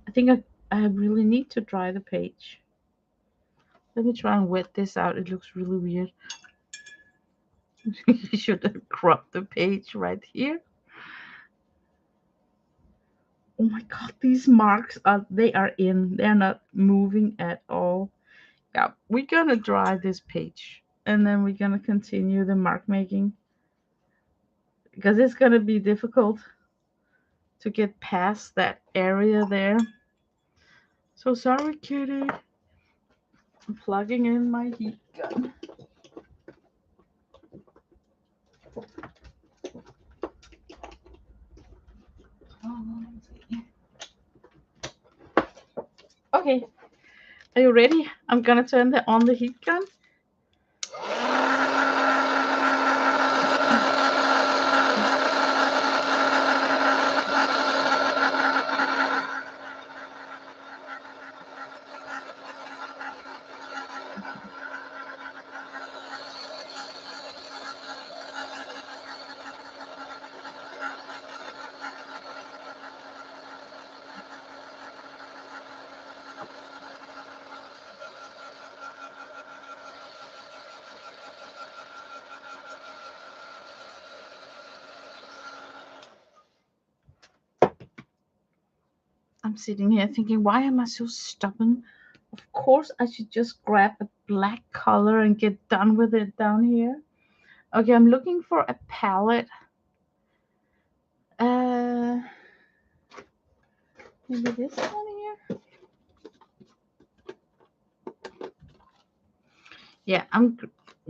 A: I think I really need to dry the page. Let me try and wet this out. It looks really weird. You should have cropped the page right here. Oh my god, these marks they are in. They're not moving at all. Yeah, we're gonna dry this page and then we're gonna continue the mark making because it's gonna be difficult to get past that area there. So sorry, kitty. I'm plugging in my heat gun. Okay, Are you ready? I'm gonna turn on the heat gun. I'm sitting here thinking, why am I so stubborn? Of course, I should just grab a black color and get done with it down here. Okay, I'm looking for a palette. Uh, Maybe this one here. Yeah, I'm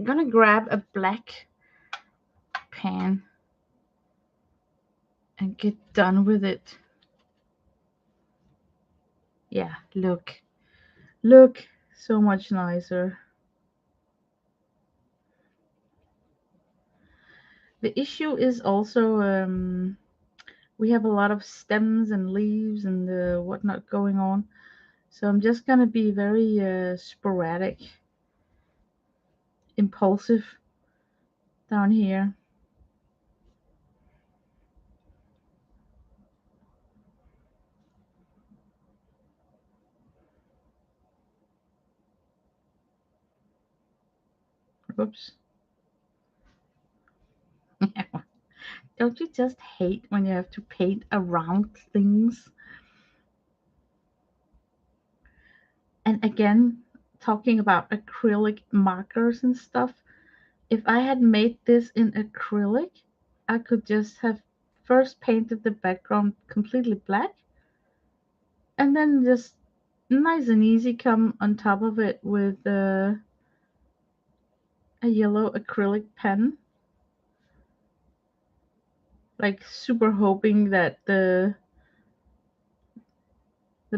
A: gonna grab a black pan and get done with it. Yeah, look, so much nicer. The issue is also we have a lot of stems and leaves and whatnot going on, so I'm just gonna be very sporadic, impulsive down here. Oops. Don't you just hate when you have to paint around things? And again, talking about acrylic markers and stuff, if I had made this in acrylic, I could just have first painted the background completely black and then just nice and easy come on top of it with a yellow acrylic pen. Like super hoping that the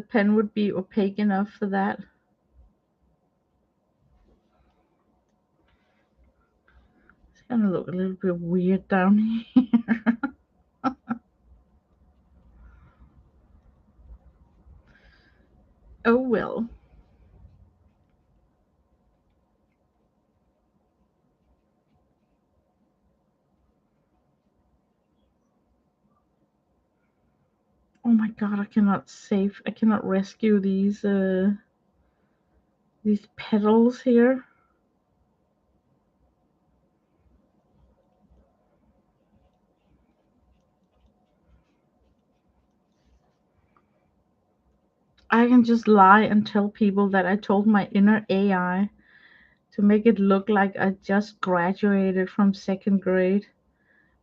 A: pen would be opaque enough for that. It's gonna look a little bit weird down here. Oh well. Oh my god, I cannot rescue these petals here. I can just lie and tell people that I told my inner AI to make it look like I just graduated from second grade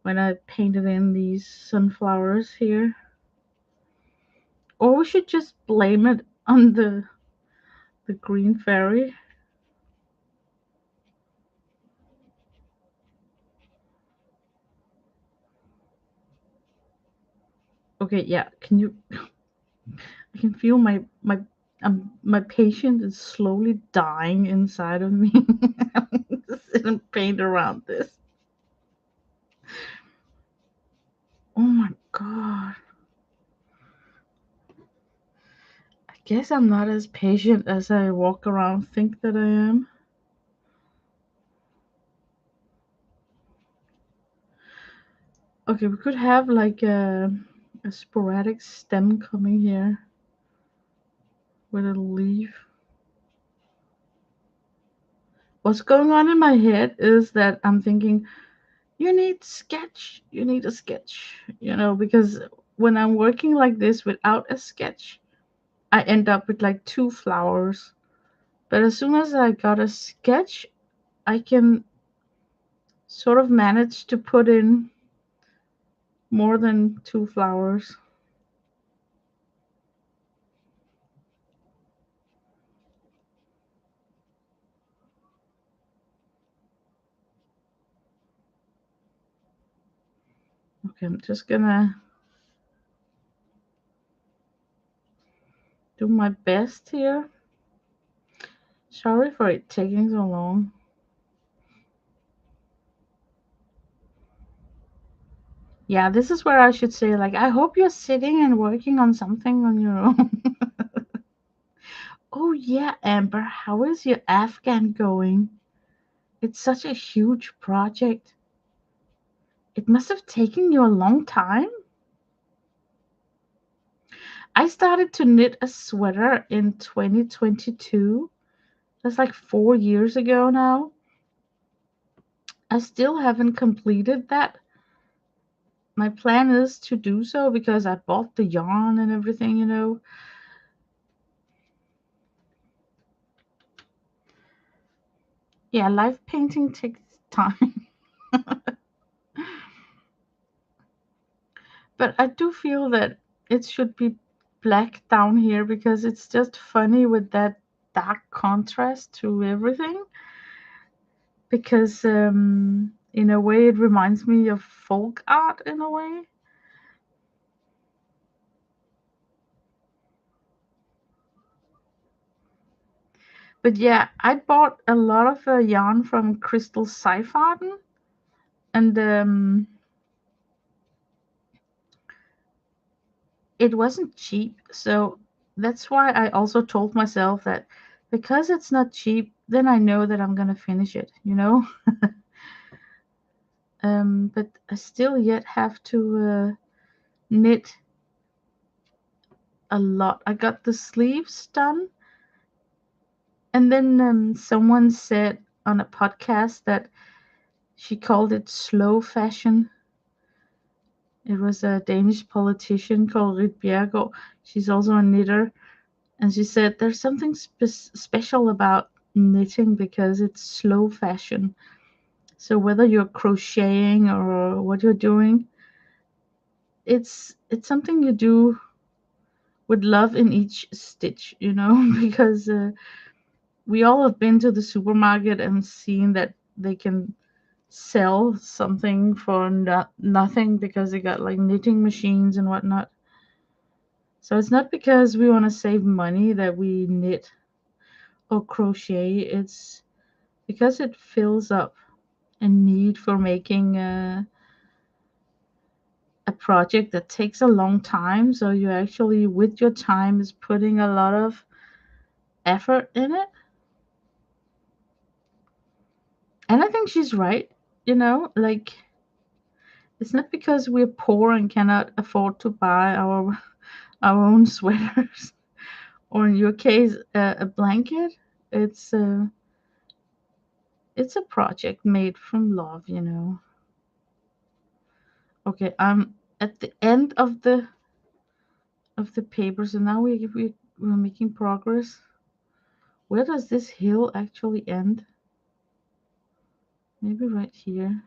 A: when I painted in these sunflowers here. Or we should just blame it on the green fairy. Okay, yeah. I can feel my patient is slowly dying inside of me. Just sit and paint around this. Oh my god. I guess I'm not as patient as I walk around think that I am. Okay, we could have like a sporadic stem coming here with a leaf. What's going on in my head is that I'm thinking, you need a sketch, because when I'm working like this without a sketch, I end up with like two flowers. But as soon as I got a sketch, I can sort of manage to put in more than two flowers. Okay, I'm just gonna do my best here. Sorry for it taking so long. Yeah, this is where I should say, like, I hope you're sitting and working on something on your own. Oh, yeah, Amber, how is your Afghan going? It's such a huge project. It must have taken you a long time. I started to knit a sweater in 2022. That's like 4 years ago now. I still haven't completed that. My plan is to do so because I bought the yarn and everything. Yeah, live painting takes time. But I do feel that it should be black down here because it's just funny with that dark contrast to everything. Because in a way, it reminds me of folk art in a way. But yeah, I bought a lot of yarn from Crystal Seifarten, and it wasn't cheap. So that's why I also told myself that because it's not cheap, then I know that I'm gonna finish it. But I still yet have to knit a lot. I got the sleeves done, and then someone said on a podcast that she called it slow fashion. It was a Danish politician called Rit Bjerregaard. She's also a knitter, and she said there's something special about knitting because it's slow fashion. So whether you're crocheting or what you're doing, it's something you do with love in each stitch, because we all have been to the supermarket and seen that they can sell something for nothing because they got like knitting machines and whatnot. So it's not because we want to save money that we knit or crochet. It's because it fills up a need for making a project that takes a long time. So you actually, with your time, is putting a lot of effort in it. And I think she's right. Like, it's not because we're poor and cannot afford to buy our own sweaters, or in your case, a blanket. It's a it's a project made from love. Okay, I'm at the end of the paper, so now we're making progress. Where does this hill actually end? Maybe right here.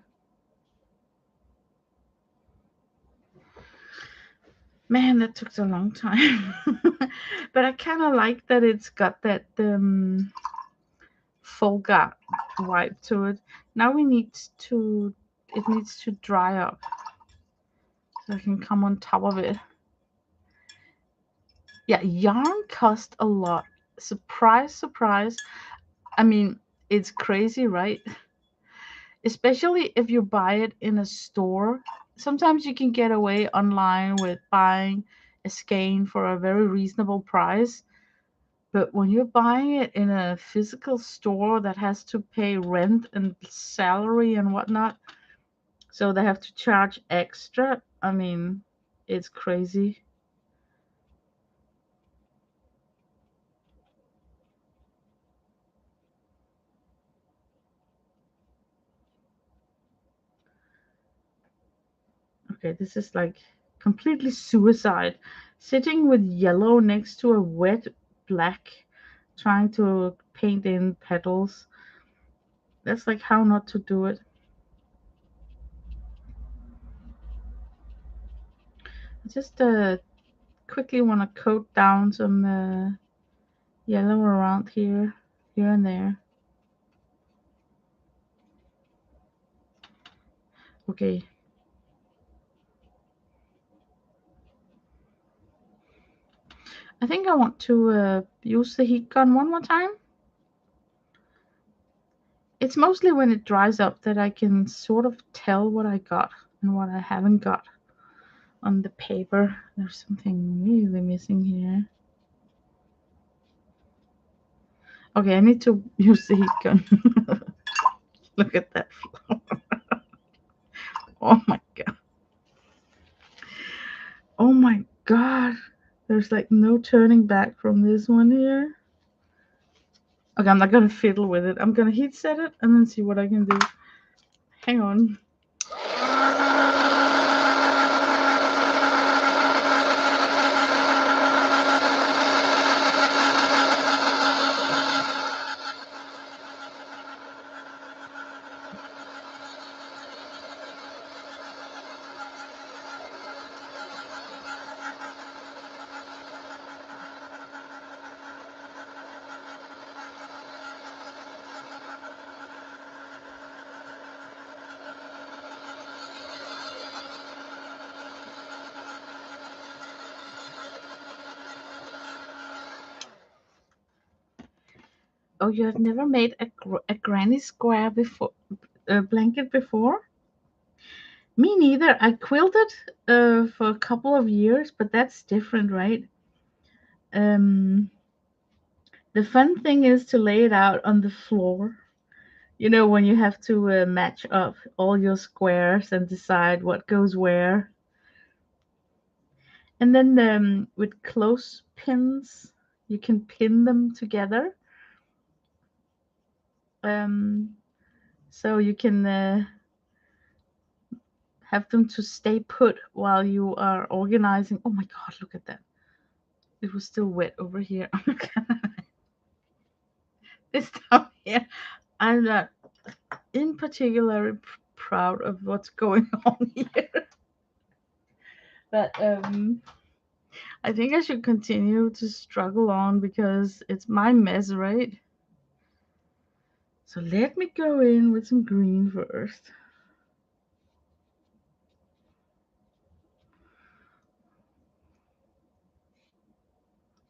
A: Man, that took a long time. But I kind of like that it's got that Folga vibe to it. Now it needs to dry up so I can come on top of it. Yeah, yarn cost a lot. Surprise, surprise. I mean, it's crazy, right? Especially if you buy it in a store. Sometimes you can get away online with buying a skein for a very reasonable price. But when you're buying it in a physical store that has to pay rent and salary and whatnot, so they have to charge extra, I mean, it's crazy. Okay, this is like completely suicide. Sitting with yellow next to a wet black, trying to paint in petals. That's like how not to do it. I just quickly want to coat down some yellow around here and there. Okay, I think I want to use the heat gun one more time. It's mostly when it dries up that I can sort of tell what I got and what I haven't got on the paper. There's something really missing here. Okay, I need to use the heat gun. Look at that flower. Oh my god. Oh my god. There's like no turning back from this one here. Okay, I'm not gonna fiddle with it. I'm gonna heat set it and then see what I can do. Hang on. Oh, you have never made a granny square before, a blanket before? Me neither. I quilted for a couple of years, but that's different, right? Um, the fun thing is to lay it out on the floor. You know, when you have to match up all your squares and decide what goes where. And then with clothespins, you can pin them together. Um, so you can have them to stay put while you are organizing. Oh my god, look at that. It was still wet over here. This down here, I'm not in particular proud of what's going on here. But I think I should continue to struggle on because it's my mess, right? So let me go in with some green first.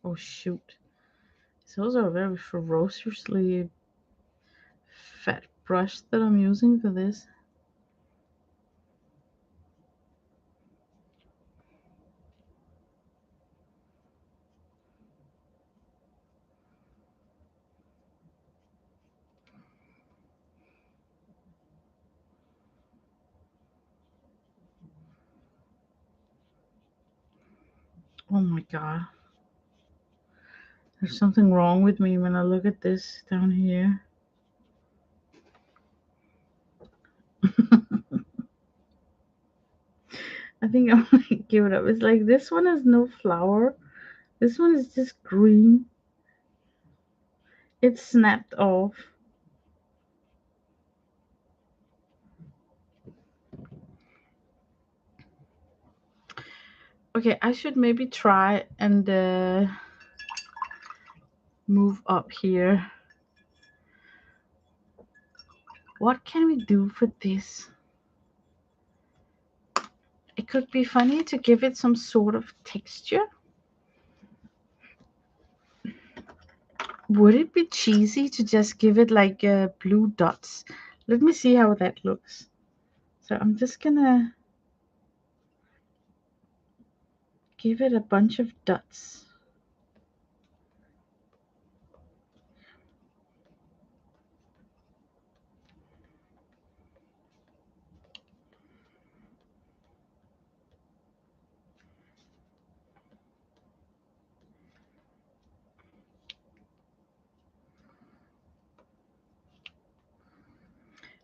A: Oh shoot. It's also a very ferociously fat brush that I'm using for this. Oh my god. There's something wrong with me when I look at this down here. I think I might give it up. It's like this one has no flower. This one is just green. It's snapped off. Okay, I should maybe try and move up here. What can we do for this? It could be funny to give it some sort of texture. Would it be cheesy to just give it like blue dots? Let me see how that looks. So I'm just gonna give it a bunch of dots.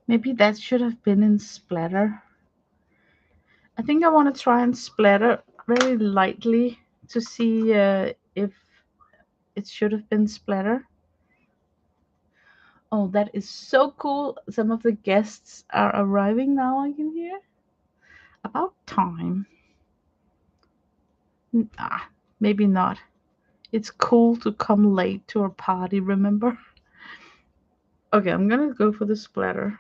A: Maybe that should have been in splatter. I think I want to try and splatter very lightly to see if it should have been splatter. Oh, that is so cool. Some of the guests are arriving now, I can hear. About time. Maybe not. It's cool to come late to a party, remember? Okay, I'm gonna go for the splatter.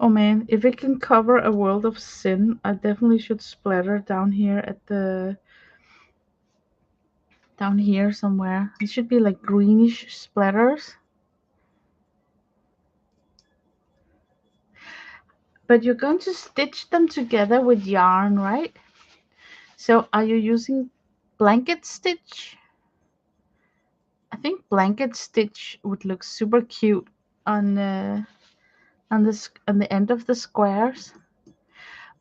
A: Oh man, if it can cover a world of sin, I definitely should splatter down here at the down here somewhere. It should be like greenish splatters. But you're going to stitch them together with yarn, right? So are you using blanket stitch? I think blanket stitch would look super cute on on the end of the squares.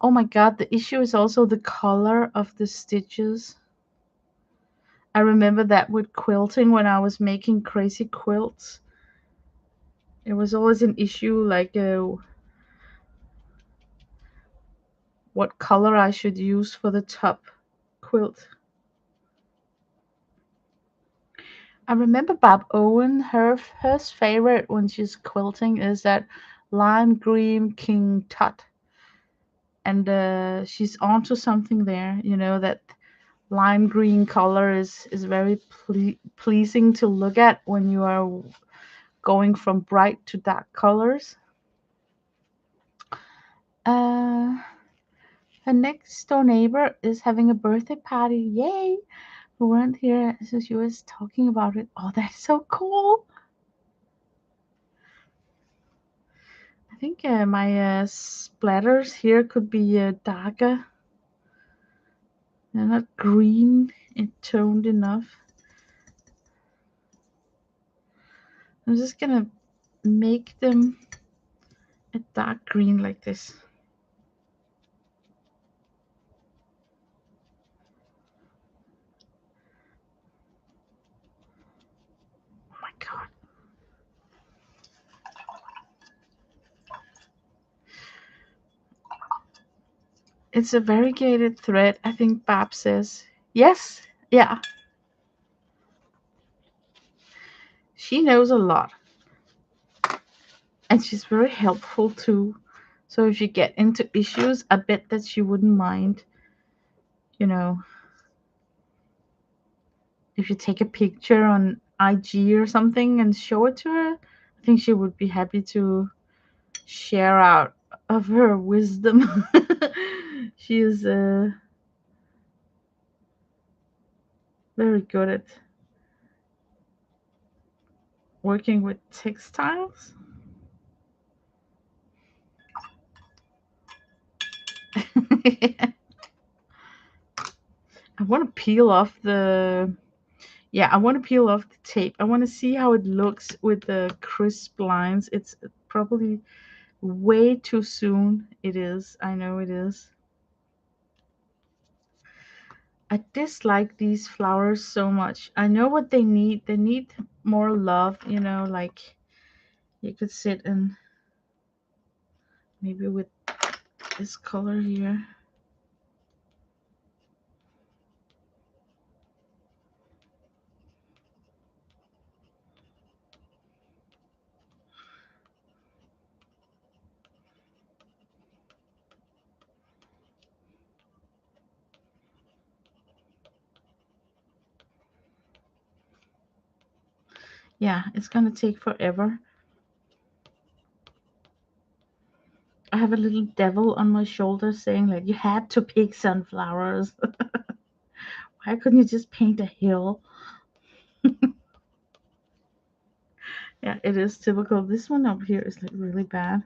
A: Oh my god, the issue is also the color of the stitches. I remember that with quilting when I was making crazy quilts. It was always an issue, like what color I should use for the top quilt. I remember Bob Owen, her favorite when she's quilting is that lime green King Tut. And she's onto something there, you know, that lime green color is very pleasing to look at when you are going from bright to dark colors. Uh, Her next door neighbor is having a birthday party. Yay! We weren't here, so she was talking about it. Oh, that's so cool. I think my splatters here could be darker. They're not green and toned enough. I'm just gonna make them a dark green like this. Oh my god. It's a variegated thread, I think Bob says. Yes, yeah. She knows a lot. And she's very helpful too. So if you get into issues, I bet that she wouldn't mind, you know, if you take a picture on IG or something and show it to her. I think she would be happy to share out of her wisdom. She is very good at working with textiles. I want to peel off the I want to peel off the tape. I want to see how it looks with the crisp lines. It's probably way too soon. It is. I know it is. I dislike these flowers so much. I know what they need. They need more love, you know, like you could sit and maybe with this color here. Yeah, it's gonna take forever. I have a little devil on my shoulder saying like, you had to pick sunflowers. Why couldn't you just paint a hill? Yeah, it is typical. This one up here is like really bad.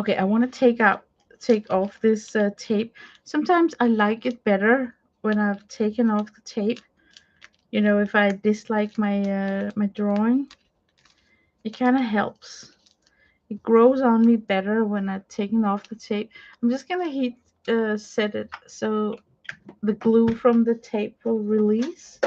A: Okay, I want to take off this tape. Sometimes I like it better when I've taken off the tape. You know, if I dislike my drawing, it kind of helps. It grows on me better when I've taken off the tape. I'm just gonna heat set it so the glue from the tape will release.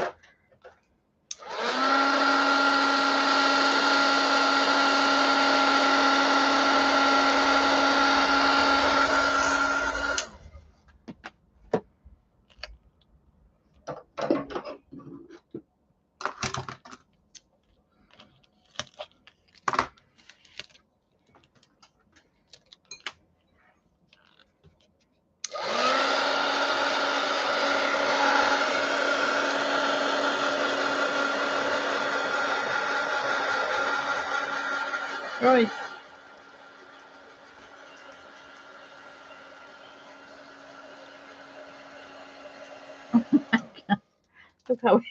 A: Right. Look how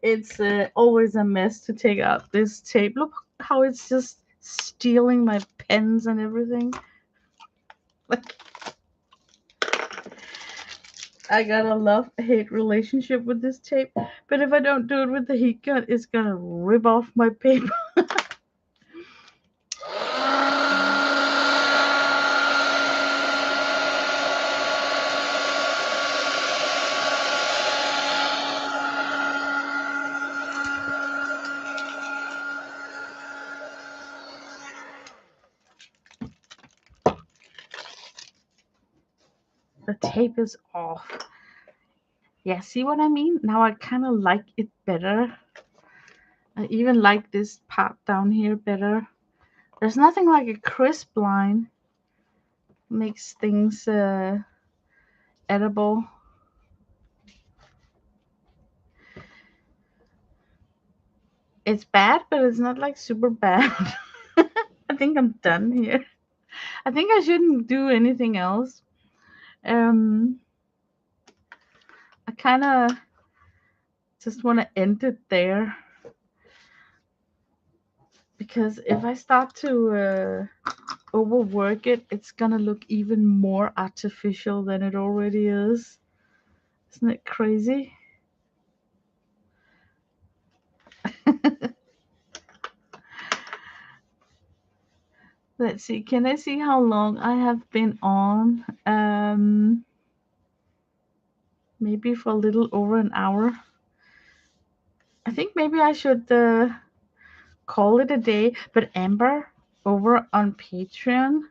A: it's always a mess to take out this tape. Look how it's just stealing my pens and everything. Like, I got a love-hate relationship with this tape, but if I don't do it with the heat gun, it's gonna rip off my paper. The tape is off. Yeah, see what I mean? Now I kind of like it better. I even like this part down here better. There's nothing like a crisp line. Makes things edible. It's bad, but it's not like super bad. I think I'm done here. I think I shouldn't do anything else. Um, I kind of just want to end it there because if I start to overwork it, it's gonna look even more artificial than it already is. Isn't it crazy? Let's see. Can I see how long I have been on? Maybe for a little over an hour. I think maybe I should call it a day. But Amber, over on Patreon,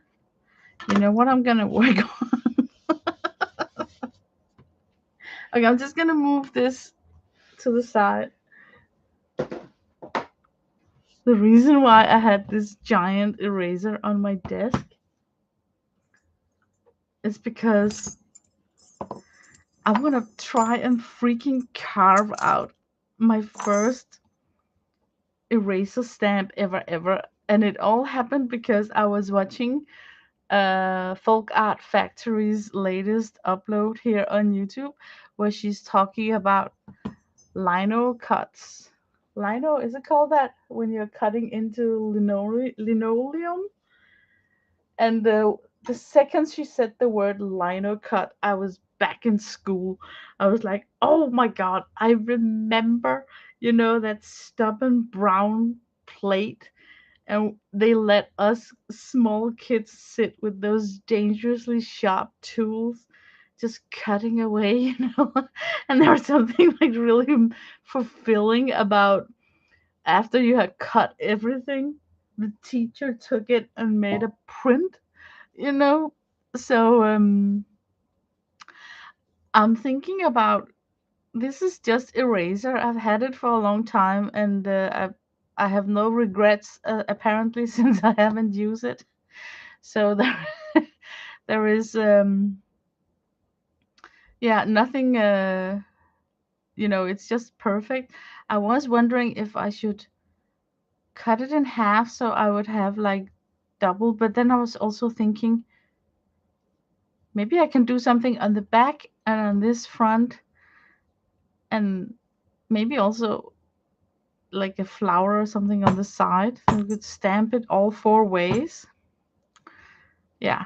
A: you know what I'm gonna work on? Okay, I'm just gonna move this to the side. The reason why I had this giant eraser on my desk is because I want to try and freaking carve out my first eraser stamp ever. And it all happened because I was watching Folk Art Factory's latest upload here on YouTube where she's talking about lino cuts. Lino, is it called that when you're cutting into linoleum? And the second she said the word lino cut, I was back in school. I was like, oh my God, I remember, that stubborn brown plate. And they let us small kids sit with those dangerously sharp tools, just cutting away, And there was something like really fulfilling about after you had cut everything, the teacher took it and made a print, you know? So I'm thinking about this is just eraser. I've had it for a long time and I have no regrets apparently since I haven't used it. So there there is yeah, nothing it's just perfect. I was wondering if I should cut it in half so I would have like double, but then I was also thinking maybe I can do something on the back and on this front, and maybe also like a flower or something on the side. So we could stamp it all four ways. Yeah.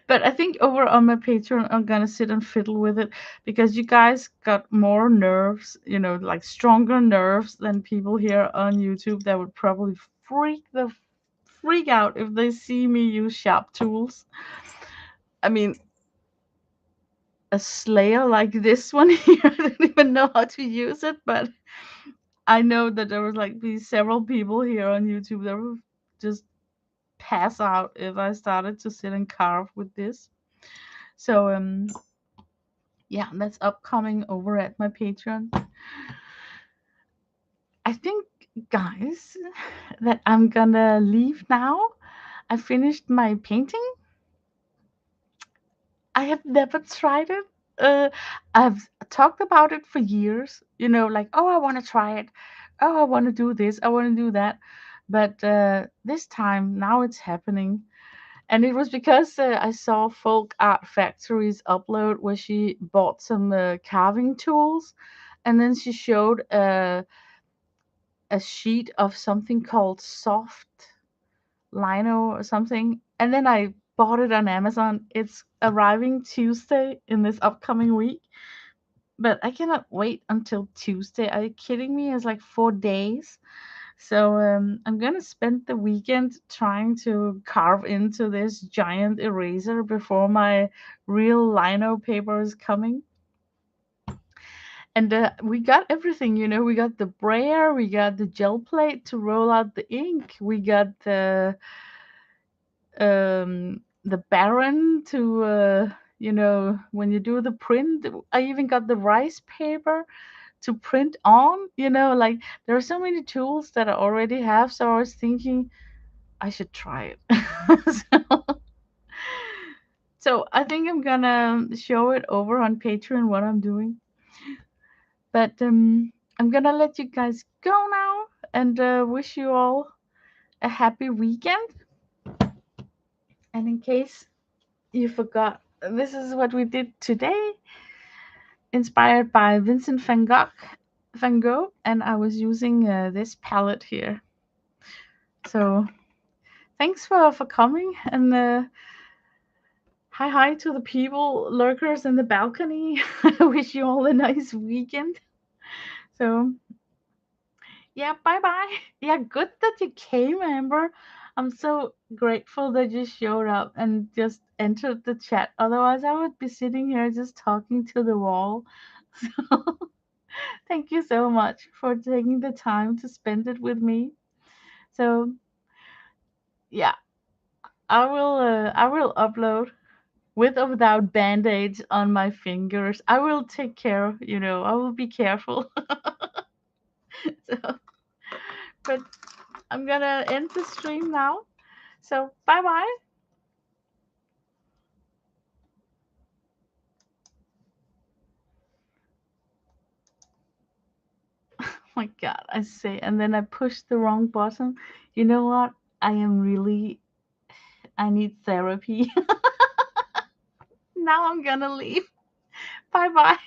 A: But I think over on my Patreon, I'm gonna sit and fiddle with it because you guys got more nerves, like stronger nerves than people here on YouTube that would probably freak out if they see me use sharp tools. I mean, a slayer like this one here, I don't even know how to use it, but I know that there was like these several people here on YouTube that would just pass out if I started to sit and carve with this. So yeah, that's upcoming over at my Patreon. I think, guys, that I'm gonna leave now. I finished my painting. I have never tried it. I've talked about it for years, like, oh, I want to try it. Oh, I want to do this. I want to do that. But this time, now it's happening. And it was because I saw Folk Art Factory's upload where she bought some carving tools, and then she showed a sheet of something called soft lino or something, and then I bought it on Amazon. It's arriving Tuesday in this upcoming week, but I cannot wait until Tuesday. Are you kidding me? It's like 4 days. So I'm gonna spend the weekend trying to carve into this giant eraser before my real lino paper is coming. And we got everything, we got the brayer, we got the gel plate to roll out the ink, we got the baron to when you do the print. I even got the rice paper to print on, like there are so many tools that I already have, so I was thinking I should try it. So I think I'm gonna show it over on Patreon what I'm doing. But I'm gonna let you guys go now and wish you all a happy weekend. And in case you forgot, this is what we did today, inspired by Vincent Van Gogh, and I was using this palette here. So thanks for coming, and hi to the people lurkers in the balcony. I wish you all a nice weekend. So yeah, bye bye. Yeah, good that you came, Amber. I'm so grateful that you showed up and just entered the chat. Otherwise, I would be sitting here just talking to the wall. So, thank you so much for taking the time to spend it with me. So, yeah, I will upload with or without band-aids on my fingers. I will take care, I will be careful. So, but I'm gonna end the stream now. So, bye bye. My God, I say, and then I pushed the wrong button. You know what? I need therapy. Now I'm gonna leave. Bye bye.